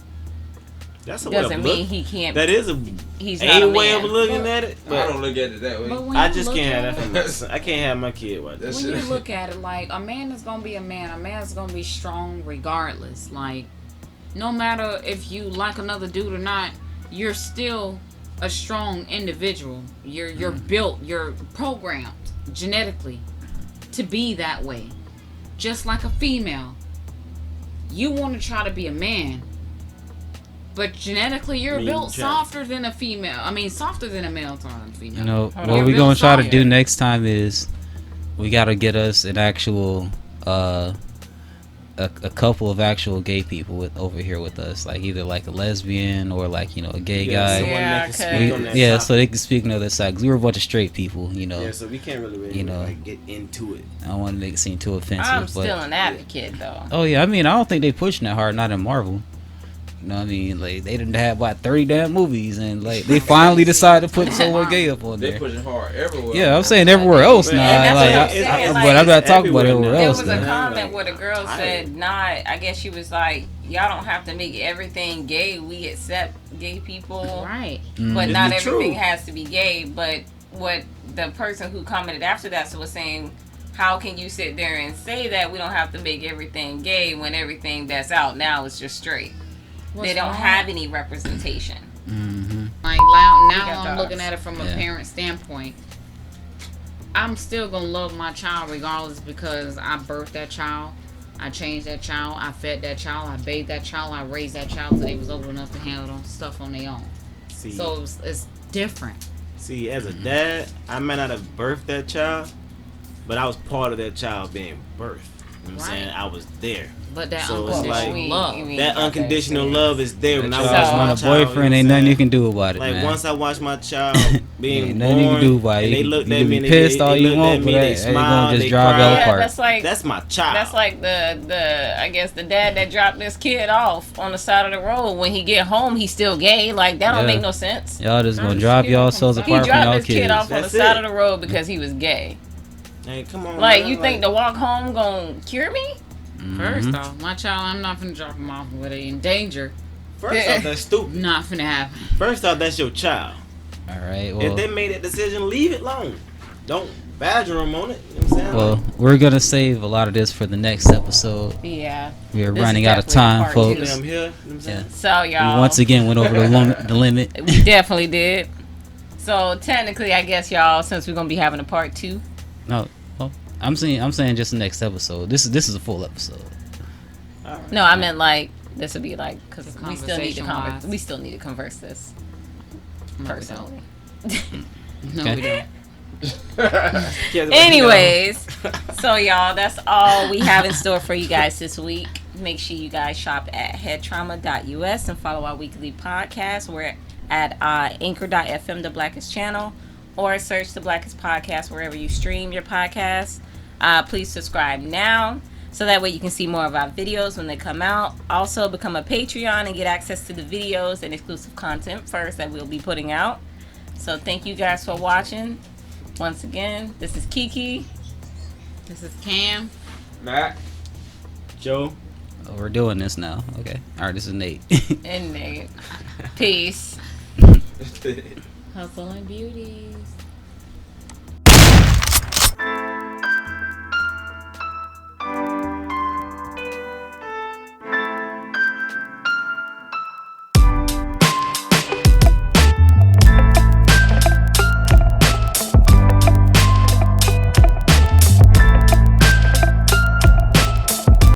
That's a way of doesn't mean look. he can't. That is a He's not a a way man. of looking at it. I But don't look at it that way. but when I you just look can't at have that it- for my son. I can't have my kid watch that. That's when it. you look at it, like a man is gonna be a man. A man's gonna be strong regardless. Like no matter if you like another dude or not, you're still a strong individual. You're built. You're programmed genetically to be that way. Just like a female, you want to try to be a man, but genetically you're I mean, built try. softer than a female. I mean, softer than a male to a female. You know, Hold what on. we You're gonna real try to sorry. do next time is we gotta get us an actual a couple of actual gay people over here with us, like either like a lesbian or like, you know, a gay guy. someone Yeah, that can okay. speak on that Yeah, topic. so they can speak on the other side. 'Cause we were a bunch of straight people, you know. Yeah, so we can't really, You know. like, get into it. I don't want to make it seem too offensive, I'm but still an advocate though. oh yeah, I mean, I don't think they pushing that hard, not in Marvel. You know what I mean? Like they didn't have about 30 damn movies, and like they finally decided to put someone gay up on They there. pushing hard everywhere. Yeah, I'm saying everywhere else now. And that's Like, what I'm saying, like, but I'm not talking about everywhere everywhere now. There else. was a though. comment where the girl I- said, "Not." I guess she was like, "Y'all don't have to make everything gay. We accept gay people, Right. but Is not it everything true? has to be gay." But what the person who commented after that was saying, how can you sit there and say that we don't have to make everything gay when everything that's out now is just straight? They don't have any representation. Mhm. Like now got I'm dogs. looking at it from a Yeah. parent standpoint. I'm still gonna love my child regardless because I birthed that child, I changed that child, I fed that child, I bathed that child, I raised that child till they was old enough to handle stuff on their own. See, So it's different. see, as a dad, I might not have birthed that child, but I was part of that child being birthed. You know what I'm Right. saying? I was there. But that So it's unconditional like- love. That unconditional love is there when I Child watch my want a child. boyfriend, you ain't know what nothing I'm you can do about it, Like man. once I watch my child being Ain't born, nothing you can do about it. and they You looked can at me, be and pissed they, all they you looked want, at me, but they they gonna smiled, just they drive y'all cried. apart. That's like That's my child. That's like the I guess the dad that dropped this kid off on the side of the road. When he get home, he's still gay. Like that don't Yeah. make no sense. Y'all just gonna drive y'all selves He apart from dropped y'all this kid kids. off on the That's side it. of the road because he was gay. Hey, come on, Like man. you think the walk home gonna cure me? First off, my child, I'm not finna drop him off where they in danger. First off, that's stupid. Not finna happen. First off, that's your child. All right. If Well, they made that decision, leave it alone. Don't badger them on it. You know what I'm saying? well, we're gonna save a lot of this for the next episode. Yeah. We're This running is out of definitely time, part two. Hopefully folks. I'm here. You know what I'm saying? Yeah. So y'all. We once again went over the limit. We definitely did. So technically, I guess y'all, since we're gonna be having a part 2. No, well, I'm saying just the next episode. This is a full episode. No, I meant like this would be like because The we still need to conversation-wise. we still need to converse this personally. No, Okay. we don't. Anyways, so y'all, that's all we have in store for you guys this week. Make sure you guys shop at headtrauma.us and follow our weekly podcast. We're at anchor.fm, the Blackest channel, or search the Blackest podcast wherever you stream your podcast. Please subscribe now so that way you can see more of our videos when they come out. Also, become a Patreon and get access to the videos and exclusive content first that we'll be putting out. So thank you guys for watching. Once again, this is Kiki. This is Cam. Matt. Joe. Oh, we're doing this now. Okay. All right. This is Nate. And Nate. Peace. Hustle and beauties.